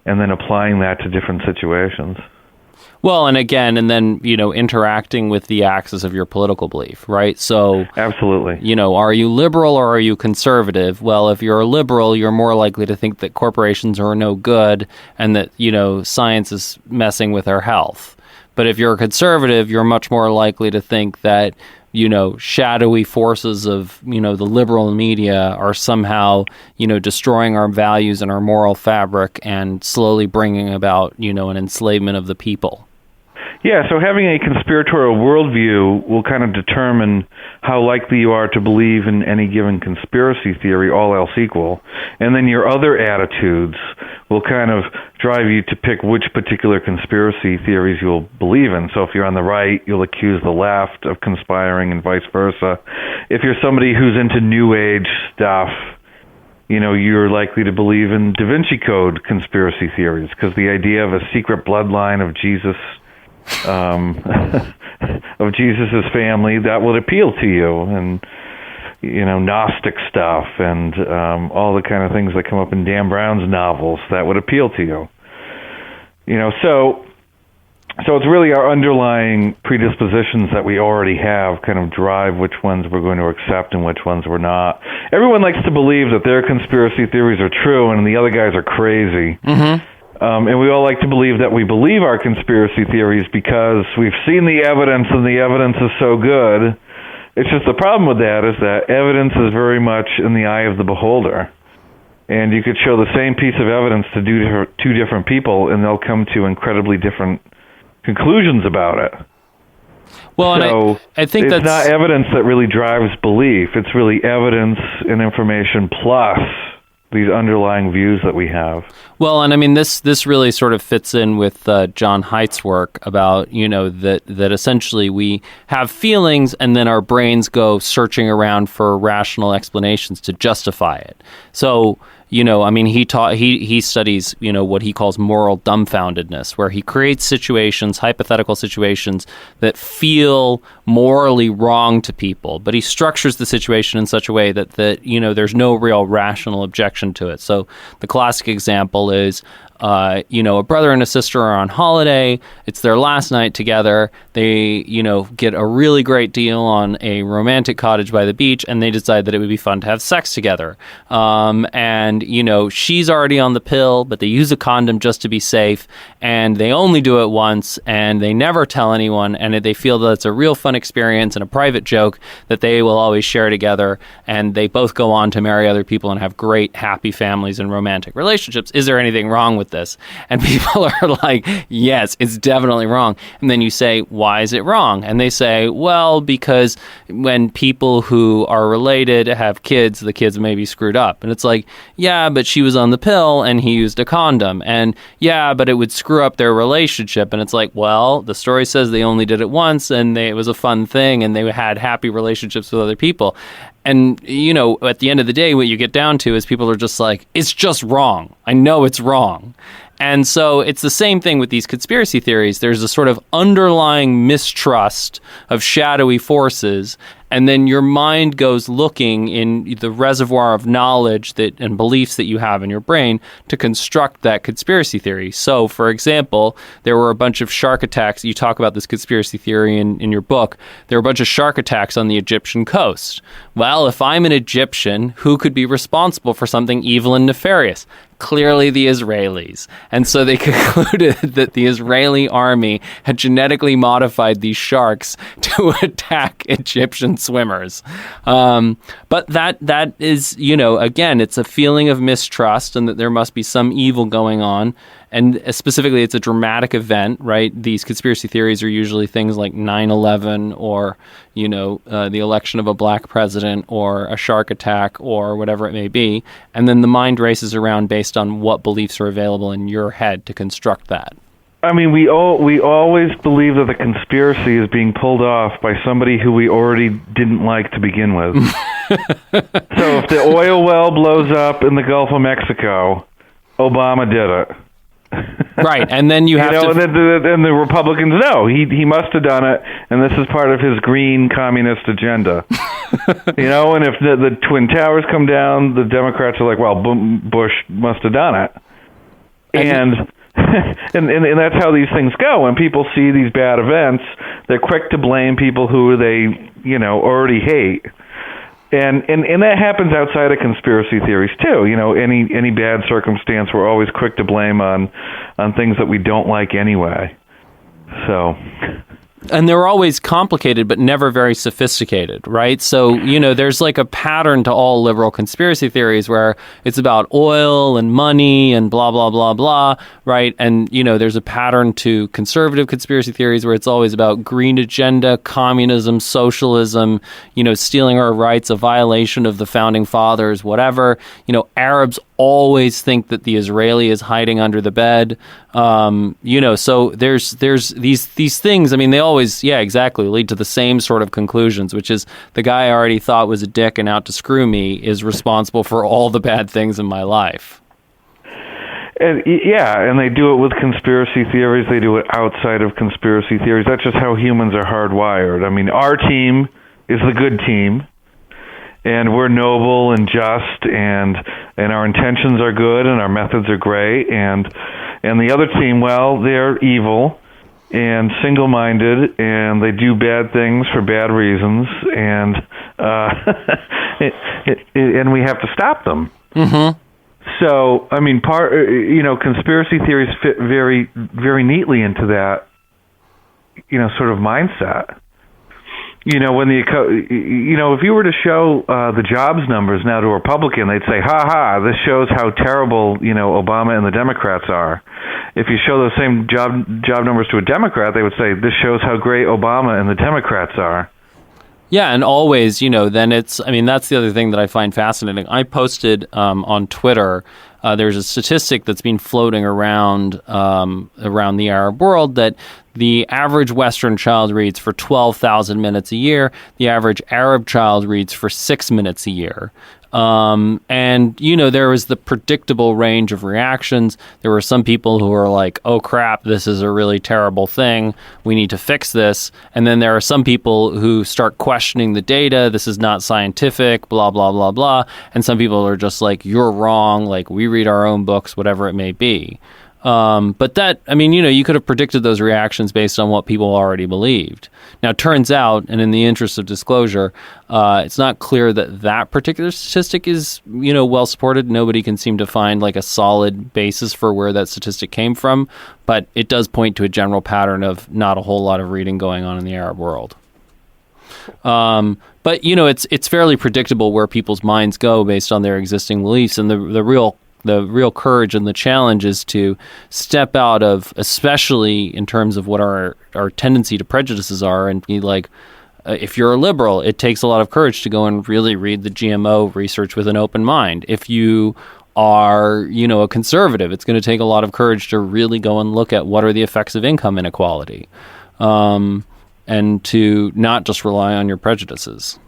and then applying that to different situations. Well, and then, interacting with the axis of your political belief, right? So, absolutely. Are you liberal or are you conservative? Well, if you're a liberal, you're more likely to think that corporations are no good and that, science is messing with our health. But if you're a conservative, you're much more likely to think that, shadowy forces of, the liberal media are somehow, destroying our values and our moral fabric and slowly bringing about, an enslavement of the people. Yeah, so having a conspiratorial worldview will kind of determine how likely you are to believe in any given conspiracy theory, all else equal. And then your other attitudes will kind of drive you to pick which particular conspiracy theories you'll believe in. So if you're on the right, you'll accuse the left of conspiring and vice versa. If you're somebody who's into New Age stuff, you're likely to believe in Da Vinci Code conspiracy theories, because the idea of a secret bloodline of Jesus, of Jesus's family, that would appeal to you, and Gnostic stuff, and all the kind of things that come up in Dan Brown's novels, that would appeal to you. So it's really our underlying predispositions that we already have kind of drive which ones we're going to accept and which ones we're not. Everyone likes to believe that their conspiracy theories are true and the other guys are crazy. Mm-hmm. And we all like to believe that we believe our conspiracy theories because we've seen the evidence and the evidence is so good. It's just the problem with that is that evidence is very much in the eye of the beholder. And you could show the same piece of evidence to two different people and they'll come to incredibly different conclusions about it. Well, so and I think it's that's not evidence that really drives belief. It's really evidence and information plus these underlying views that we have. Well, and I mean, this really sort of fits in with John Haidt's work about, that essentially we have feelings and then our brains go searching around for rational explanations to justify it. So, I mean, he studies, what he calls moral dumbfoundedness, where he creates situations, hypothetical situations that feel morally wrong to people, but he structures the situation in such a way that there's no real rational objection to it. So the classic example is, a brother and a sister are on holiday. It's their last night together. They, get a really great deal on a romantic cottage by the beach, and they decide that it would be fun to have sex together. And she's already on the pill, but they use a condom just to be safe, and they only do it once, and they never tell anyone, and they feel that it's a real fun experience and a private joke that they will always share together, and they both go on to marry other people and have great, happy families and romantic relationships. Is there anything wrong with this? And people are like, yes, it's definitely wrong. And then you say, why is it wrong? And they say, well, because when people who are related have kids, the kids may be screwed up. And it's like, yeah, but she was on the pill and he used a condom. And yeah, but it would screw up their relationship. And it's like, well, the story says they only did it once and it was a fun thing and they had happy relationships with other people. And, at the end of the day, what you get down to is people are just like, it's just wrong. I know it's wrong. And so it's the same thing with these conspiracy theories. There's a sort of underlying mistrust of shadowy forces, and then your mind goes looking in the reservoir of knowledge and beliefs that you have in your brain to construct that conspiracy theory. So, for example, there were a bunch of shark attacks. You talk about this conspiracy theory in your book. There were a bunch of shark attacks on the Egyptian coast. Well, if I'm an Egyptian, who could be responsible for something evil and nefarious? Clearly the Israelis. And so they concluded that the Israeli army had genetically modified these sharks to attack Egyptian swimmers. But that is, again, it's a feeling of mistrust and that there must be some evil going on. And specifically, it's a dramatic event, right? These conspiracy theories are usually things like 9/11 or, the election of a black president or a shark attack or whatever it may be. And then the mind races around based on what beliefs are available in your head to construct that. I mean, we always believe that the conspiracy is being pulled off by somebody who we already didn't like to begin with. So if the oil well blows up in the Gulf of Mexico, Obama did it. Right, and then you have to... And the Republicans know he must have done it, and this is part of his green communist agenda. And if the Twin Towers come down, the Democrats are like, well, Bush must have done it. And that's how these things go. When people see these bad events, they're quick to blame people who they, already hate. And that happens outside of conspiracy theories too. Any bad circumstance, we're always quick to blame on things that we don't like anyway. So. And they're always complicated, but never very sophisticated, right? So, there's like a pattern to all liberal conspiracy theories where it's about oil and money and blah, blah, blah, blah, right? And, there's a pattern to conservative conspiracy theories where it's always about green agenda, communism, socialism, stealing our rights, a violation of the founding fathers, whatever. Arabs always think that the Israeli is hiding under the bed. So there's these things. I mean, they always, exactly, lead to the same sort of conclusions, which is the guy I already thought was a dick and out to screw me is responsible for all the bad things in my life. And they do it with conspiracy theories. They do it outside of conspiracy theories. That's just how humans are hardwired. I mean, our team is the good team. And we're noble and just, and our intentions are good, and our methods are great, and the other team, well, they're evil and single-minded, and they do bad things for bad reasons, and and we have to stop them. Mm-hmm. So, I mean, conspiracy theories fit very, very neatly into that, sort of mindset. When if you were to show the jobs numbers now to a Republican, they'd say, "Ha ha! This shows how terrible Obama and the Democrats are." if you show those same job numbers to a Democrat, they would say, this shows how great Obama and the Democrats are. Yeah, and always, then that's the other thing that I find fascinating. I posted on Twitter, there's a statistic that's been floating around the Arab world that the average Western child reads for 12,000 minutes a year. The average Arab child reads for 6 minutes a year. And there was the predictable range of reactions. There were some people who were like, oh crap, this is a really terrible thing. We need to fix this. And then there are some people who start questioning the data. This is not scientific, blah, blah, blah, blah. And some people are just like, you're wrong. Like, we read our own books, whatever it may be. But that, you could have predicted those reactions based on what people already believed. Now, it turns out, and in the interest of disclosure, it's not clear that that particular statistic is, well supported. Nobody can seem to find like a solid basis for where that statistic came from, but it does point to a general pattern of not a whole lot of reading going on in the Arab world. But, it's fairly predictable where people's minds go based on their existing beliefs, and the real courage and the challenge is to step out of, especially in terms of what our tendency to prejudices are, and be like, if you're a liberal, it takes a lot of courage to go and really read the GMO research with an open mind. If you are, a conservative, it's going to take a lot of courage to really go and look at what are the effects of income inequality, and to not just rely on your prejudices.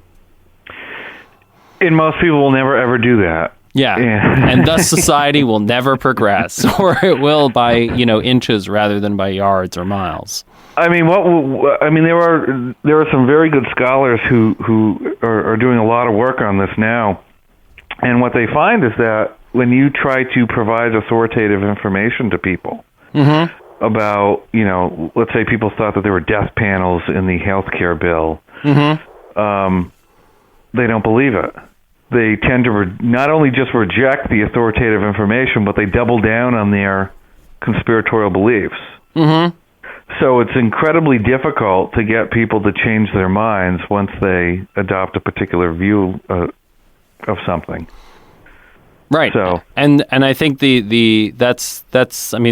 And most people will never, ever do that. Yeah, and thus society will never progress, or it will by inches rather than by yards or miles. There are some very good scholars who are doing a lot of work on this now, and what they find is that when you try to provide authoritative information to people about, let's say people thought that there were death panels in the healthcare bill, they don't believe it. They tend to not only just reject the authoritative information, but they double down on their conspiratorial beliefs. So it's incredibly difficult to get people to change their minds once they adopt a particular view of something. Right. So, and I think that's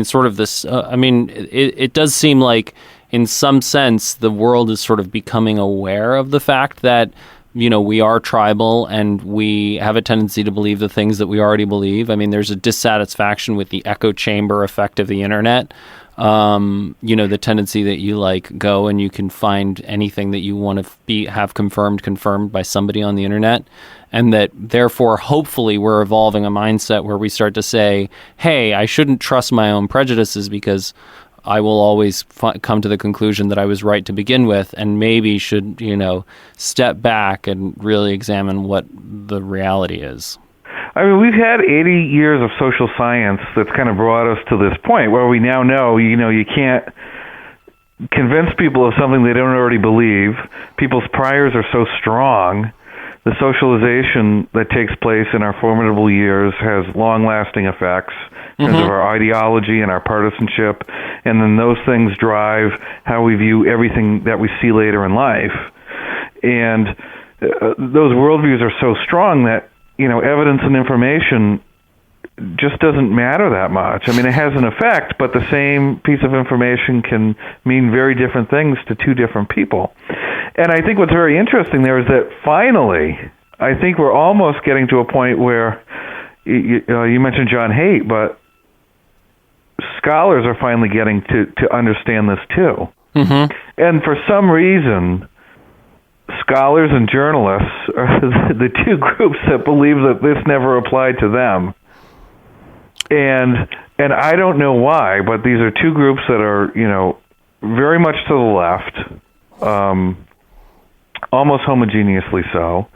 sort of this. It does seem like in some sense the world is sort of becoming aware of the fact that we are tribal and we have a tendency to believe the things that we already believe. There's a dissatisfaction with the echo chamber effect of the internet. The tendency that you go and you can find anything that you want to have confirmed by somebody on the internet. And that therefore, hopefully, we're evolving a mindset where we start to say, hey, I shouldn't trust my own prejudices because I will always come to the conclusion that I was right to begin with, and maybe should, step back and really examine what the reality is. We've had 80 years of social science that's kind of brought us to this point where we now know, you can't convince people of something they don't already believe. People's priors are so strong. The socialization that takes place in our formidable years has long-lasting effects in terms of our ideology and our partisanship, and then those things drive how we view everything that we see later in life. And those worldviews are so strong that, evidence and information just doesn't matter that much. It has an effect, but the same piece of information can mean very different things to two different people. And I think what's very interesting there is that finally, I think we're almost getting to a point where, you mentioned John Haidt, but scholars are finally getting to understand this too. And for some reason, scholars and journalists are the two groups that believe that this never applied to them. And I don't know why, but these are two groups that are, very much to the left, almost homogeneously so.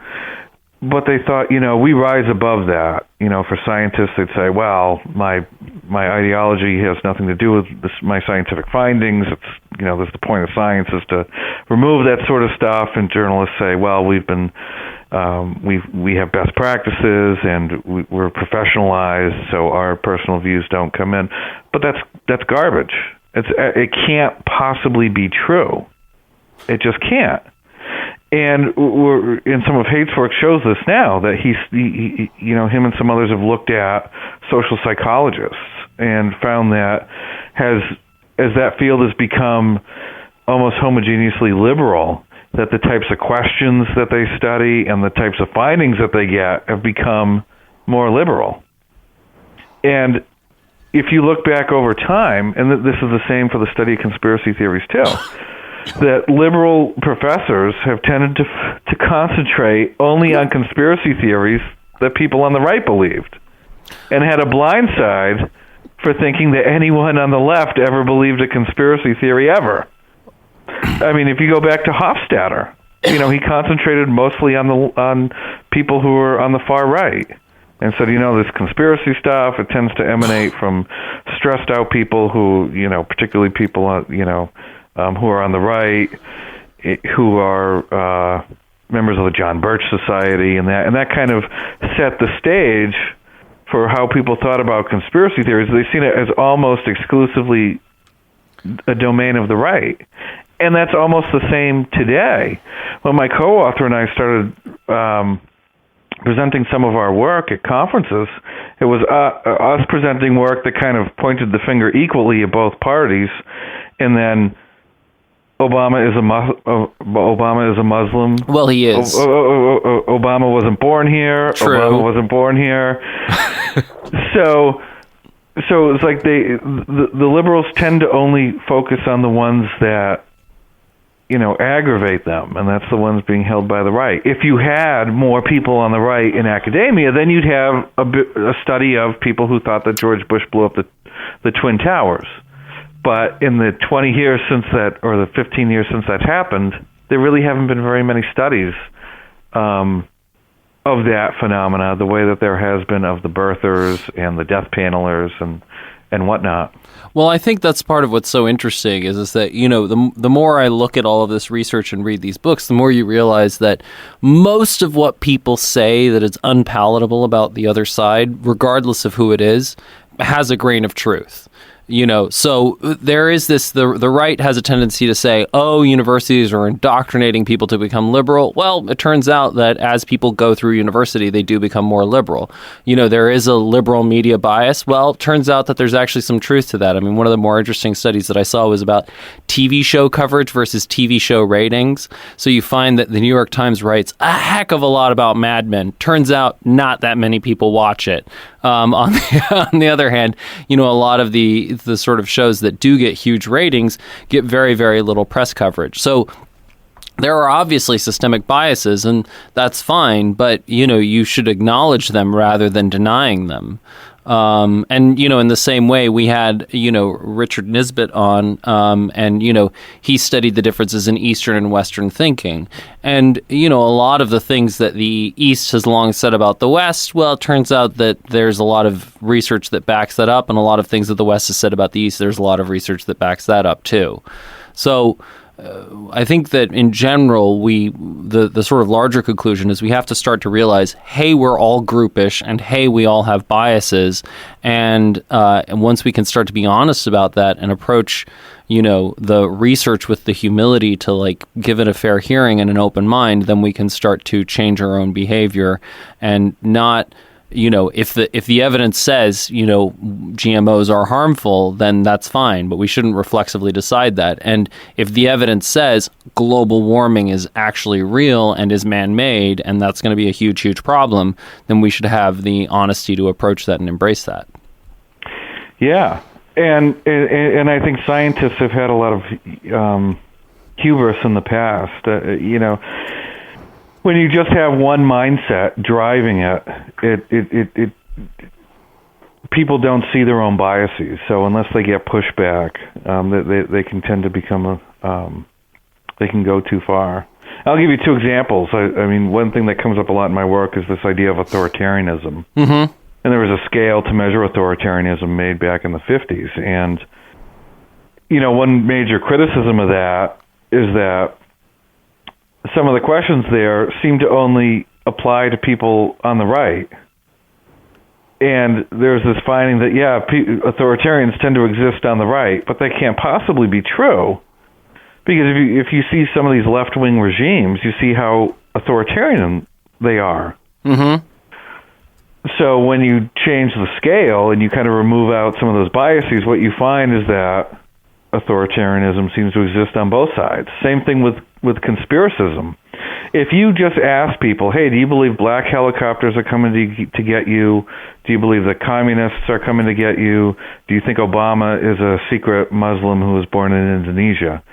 But they thought, we rise above that. For scientists, they'd say, well, my ideology has nothing to do with my scientific findings. It's, that's the point of science is to remove that sort of stuff. And journalists say, well, we have best practices and we're professionalized, so our personal views don't come in. But that's garbage. It can't possibly be true. It just can't. And some of Haight's work shows this now, that he, him and some others have looked at social psychologists and found that as that field has become almost homogeneously liberal, that the types of questions that they study and the types of findings that they get have become more liberal. And if you look back over time, and this is the same for the study of conspiracy theories too, that liberal professors have tended to concentrate only on conspiracy theories that people on the right believed, and had a blind side for thinking that anyone on the left ever believed a conspiracy theory ever. I mean, if you go back to Hofstadter, he concentrated mostly on people who were on the far right, and said, this conspiracy stuff, it tends to emanate from stressed out people who, particularly people, who are on the right, who are members of the John Birch Society, and that kind of set the stage for how people thought about conspiracy theories. They've seen it as almost exclusively a domain of the right. And that's almost the same today. When my co-author and I started presenting some of our work at conferences, it was us presenting work that kind of pointed the finger equally at both parties, and then Obama is a Muslim. Well, he is. Obama wasn't born here. True. Obama wasn't born here. So it's like the liberals tend to only focus on the ones that aggravate them, and that's the ones being held by the right. If you had more people on the right in academia, then you'd have a study of people who thought that George Bush blew up the Twin Towers. But in the 20 years since that, or the 15 years since that happened, there really haven't been very many studies of that phenomena, the way that there has been of the birthers and the death panelers and whatnot. Well, I think that's part of what's so interesting is that, the more I look at all of this research and read these books, the more you realize that most of what people say that it's unpalatable about the other side, regardless of who it is, has a grain of truth. So there is this, the right has a tendency to say, universities are indoctrinating people to become liberal. Well, it turns out that as people go through university, they do become more liberal. There is a liberal media bias. Well, it turns out that there's actually some truth to that. I mean, one of the more interesting studies that I saw was about TV show coverage versus TV show ratings. So you find that the New York Times writes a heck of a lot about Mad Men. Turns out not that many people watch it. On the other hand, a lot of the sort of shows that do get huge ratings get very, very little press coverage. So there are obviously systemic biases, and that's fine, but, you should acknowledge them rather than denying them. And, in the same way, we had, Richard Nisbet on, and, he studied the differences in Eastern and Western thinking. And, a lot of the things that the East has long said about the West, well, it turns out that there's a lot of research that backs that up, and a lot of things that the West has said about the East, there's a lot of research that backs that up, too. So I think that in general, the sort of larger conclusion is we have to start to realize, hey, we're all groupish, and hey, we all have biases, and once we can start to be honest about that and approach, the research with the humility to give it a fair hearing and an open mind, then we can start to change our own behavior and not. If the evidence says, GMOs are harmful, then that's fine, but we shouldn't reflexively decide that. And if the evidence says global warming is actually real and is man-made, and that's going to be a huge, huge problem, then we should have the honesty to approach that and embrace that. Yeah. And I think scientists have had a lot of hubris in the past. When you just have one mindset driving it, people don't see their own biases. So unless they get pushback, they can tend to become they can go too far. I'll give you two examples. I mean, one thing that comes up a lot in my work is this idea of authoritarianism. Mm-hmm. And there was a scale to measure authoritarianism made back in the 50s. And, one major criticism of that is that some of the questions there seem to only apply to people on the right. And there's this finding that, authoritarians tend to exist on the right, but that can't possibly be true Because if you see some of these left-wing regimes, you see how authoritarian they are. Mm-hmm. So when you change the scale and you kind of remove out some of those biases, what you find is that authoritarianism seems to exist on both sides. Same thing with conspiracism. If you just ask people, hey, do you believe black helicopters are coming to get you? Do you believe that communists are coming to get you? Do you think Obama is a secret Muslim who was born in Indonesia?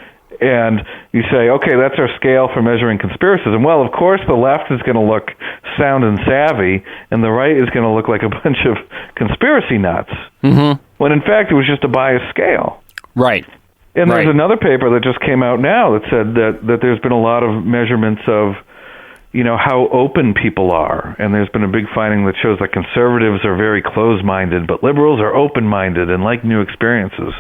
And you say, okay, that's our scale for measuring conspiracism. Well, of course, the left is going to look sound and savvy, and the right is going to look like a bunch of conspiracy nuts. Mm-hmm. When, in fact, it was just a biased scale. Right. And there's another paper that just came out now that said that there's been a lot of measurements of, how open people are. And there's been a big finding that shows that conservatives are very closed-minded, but liberals are open-minded and like new experiences.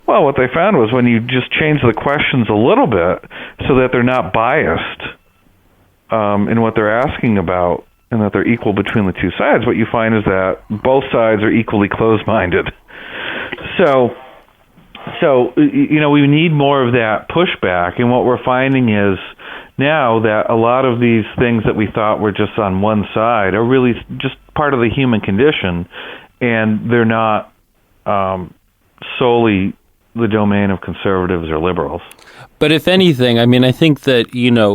Well, what they found was when you just change the questions a little bit so that they're not biased in what they're asking about and that they're equal between the two sides, what you find is that both sides are equally closed-minded. So we need more of that pushback, and what we're finding is now that a lot of these things that we thought were just on one side are really just part of the human condition, and they're not solely the domain of conservatives or liberals. But if anything, I think that,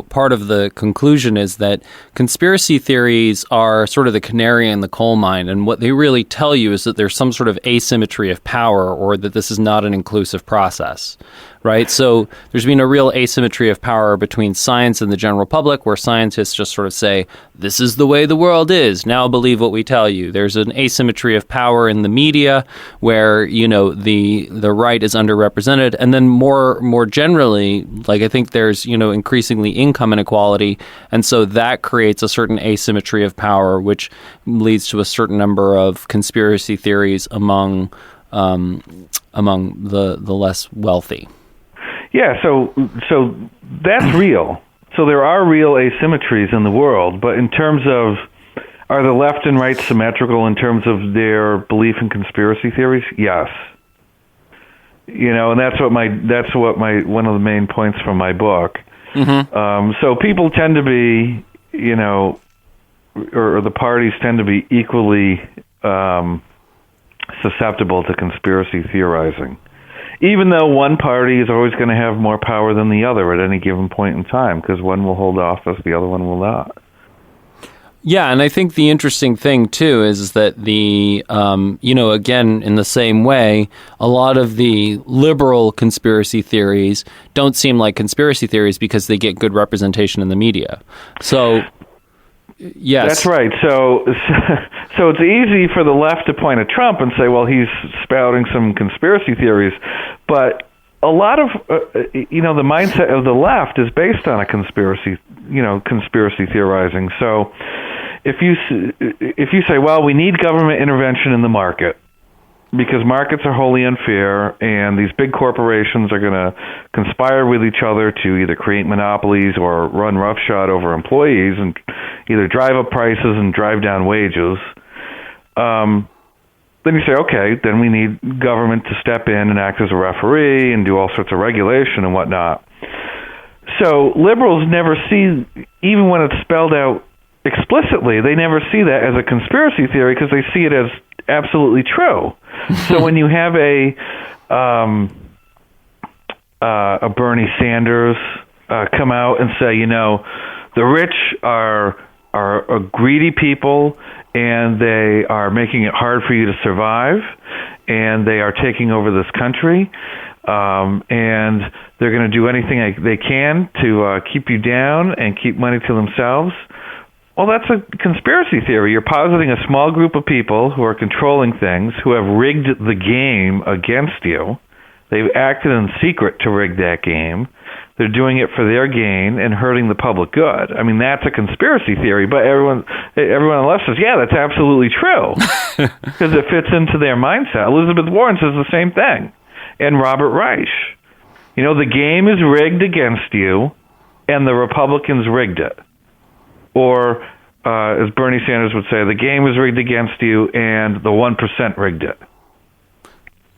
part of the conclusion is that conspiracy theories are sort of the canary in the coal mine, and what they really tell you is that there's some sort of asymmetry of power, or that this is not an inclusive process, right? So there's been a real asymmetry of power between science and the general public, where scientists just sort of say, this is the way the world is, now believe what we tell you. There's an asymmetry of power in the media, where, the right is underrepresented, and then more generally, I think there's, increasingly income inequality, and so that creates a certain asymmetry of power, which leads to a certain number of conspiracy theories among the less wealthy. Yeah, so that's real. So there are real asymmetries in the world, but in terms of, are the left and right symmetrical in terms of their belief in conspiracy theories? Yes. And that's what one of the main points from my book. Mm-hmm. So people tend to be, or the parties tend to be equally susceptible to conspiracy theorizing, even though one party is always going to have more power than the other at any given point in time, because one will hold office, the other one will not. Yeah, and I think the interesting thing, too, is that again, in the same way, a lot of the liberal conspiracy theories don't seem like conspiracy theories because they get good representation in the media. So, yes. That's right. So it's easy for the left to point at Trump and say, well, he's spouting some conspiracy theories, but a lot of the mindset of the left is based on a conspiracy theorizing. So if you say, well, we need government intervention in the market because markets are wholly unfair and these big corporations are going to conspire with each other to either create monopolies or run roughshod over employees and either drive up prices and drive down wages, then you say, okay, then we need government to step in and act as a referee and do all sorts of regulation and whatnot. So liberals never see, even when it's spelled out explicitly, they never see that as a conspiracy theory because they see it as absolutely true. So when you have a Bernie Sanders come out and say, the rich are a greedy people, and they are making it hard for you to survive, and they are taking over this country, and they're going to do anything they can to keep you down and keep money to themselves. Well, that's a conspiracy theory. You're positing a small group of people who are controlling things, who have rigged the game against you. They've acted in secret to rig that game. They're doing it for their gain and hurting the public good. I mean, that's a conspiracy theory, but everyone on the left says, yeah, that's absolutely true, because it fits into their mindset. Elizabeth Warren says the same thing, and Robert Reich. The game is rigged against you, and the Republicans rigged it. Or, as Bernie Sanders would say, the game is rigged against you, and the 1% rigged it.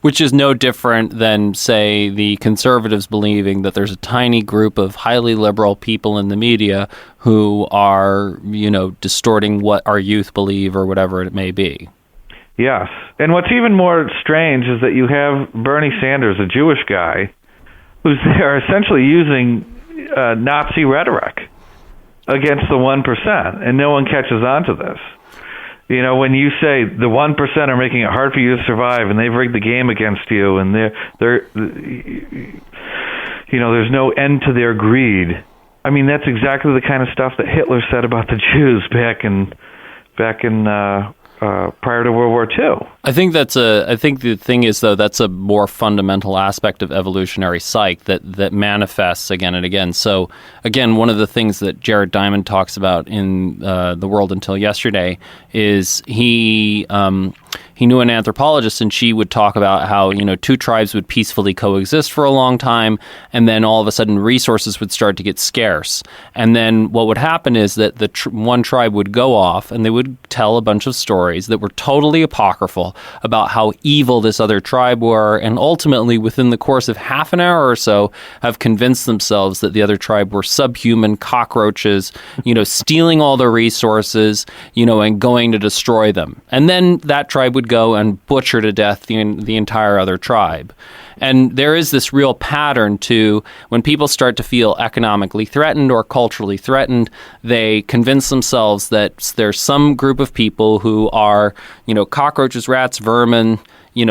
Which is no different than, say, the conservatives believing that there's a tiny group of highly liberal people in the media who are, distorting what our youth believe or whatever it may be. Yes. And what's even more strange is that you have Bernie Sanders, a Jewish guy, who's there essentially using Nazi rhetoric against the 1%, and no one catches on to this. When you say the 1% are making it hard for you to survive, and they've rigged the game against you, and there's no end to their greed. I mean, that's exactly the kind of stuff that Hitler said about the Jews back in prior to World War II. I think the thing is, though, that's a more fundamental aspect of evolutionary psych that manifests again and again. So, again, one of the things that Jared Diamond talks about in The World Until Yesterday is he knew an anthropologist, and she would talk about how, two tribes would peacefully coexist for a long time, and then all of a sudden resources would start to get scarce. And then what would happen is that the one tribe would go off, and they would tell a bunch of stories that were totally apocryphal about how evil this other tribe were, and ultimately, within the course of half an hour or so, have convinced themselves that the other tribe were subhuman cockroaches, stealing all the resources, and going to destroy them. And then that tribe would go and butcher to death the entire other tribe. And there is this real pattern to when people start to feel economically threatened or culturally threatened, they convince themselves that there's some group of people who are, cockroaches, rats, vermin,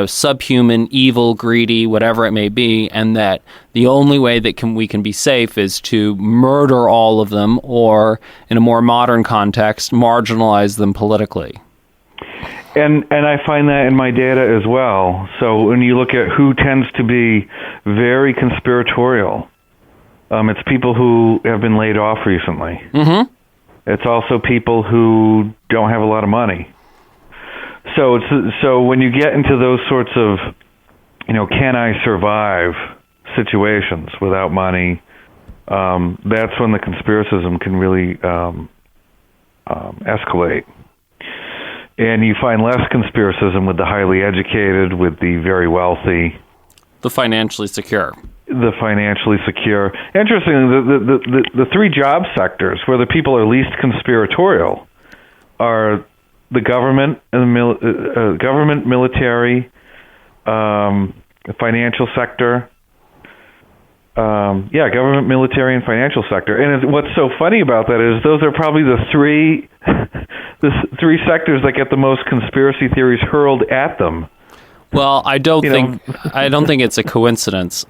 subhuman, evil, greedy, whatever it may be, and that the only way that we can be safe is to murder all of them, or in a more modern context, marginalize them politically. And I find that in my data as well. So when you look at who tends to be very conspiratorial, it's people who have been laid off recently. Mm-hmm. It's also people who don't have a lot of money. So when you get into those sorts of, can I survive situations without money, that's when the conspiracism can really escalate. And you find less conspiracism with the highly educated, with the very wealthy. The financially secure. Interestingly, the three job sectors where the people are least conspiratorial are the government, and government, military, the financial sector. Government, military, and financial sector. And what's so funny about that is those are probably the three sectors that get the most conspiracy theories hurled at them. Well, I don't think it's a coincidence.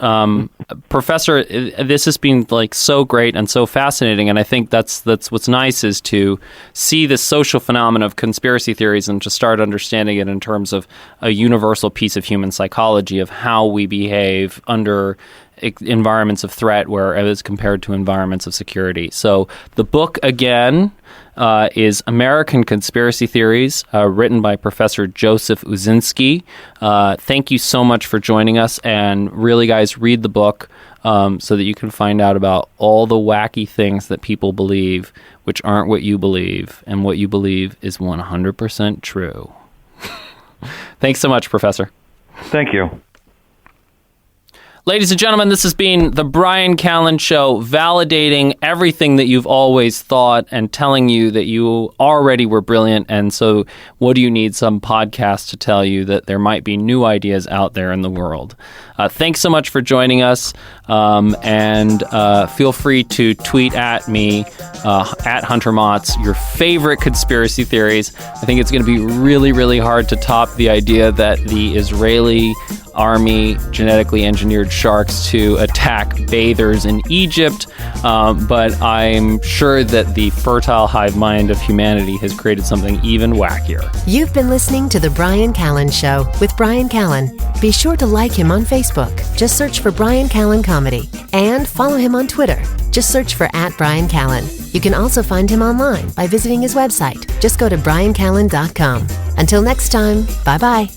Professor, this has been so great and so fascinating, and I think that's what's nice is to see the social phenomenon of conspiracy theories and to start understanding it in terms of a universal piece of human psychology of how we behave under environments of threat as compared to environments of security. So the book, again, is American Conspiracy Theories, written by Professor Joseph Uscinski. Thank you so much for joining us, and really, guys, read the book so that you can find out about all the wacky things that people believe, which aren't what you believe, and what you believe is 100% true. Thanks so much, Professor. Thank you. Ladies and gentlemen, this has been the Bryan Callen Show, validating everything that you've always thought and telling you that you already were brilliant. And so what do you need some podcast to tell you that there might be new ideas out there in the world? Thanks so much for joining us. And feel free to tweet at me, at Hunter Motz, your favorite conspiracy theories. I think it's going to be really, really hard to top the idea that the Israeli army genetically engineered sharks to attack bathers in Egypt, but I'm sure that the fertile hive mind of humanity has created something even wackier. You've been listening to The Bryan Callen Show with Bryan Callen. Be sure to like him on Facebook. Just search for Bryan Callen Comedy. And follow him on Twitter. Just search for @Bryan Callen. You can also find him online by visiting his website. Just go to bryancallen.com. Until next time, bye-bye.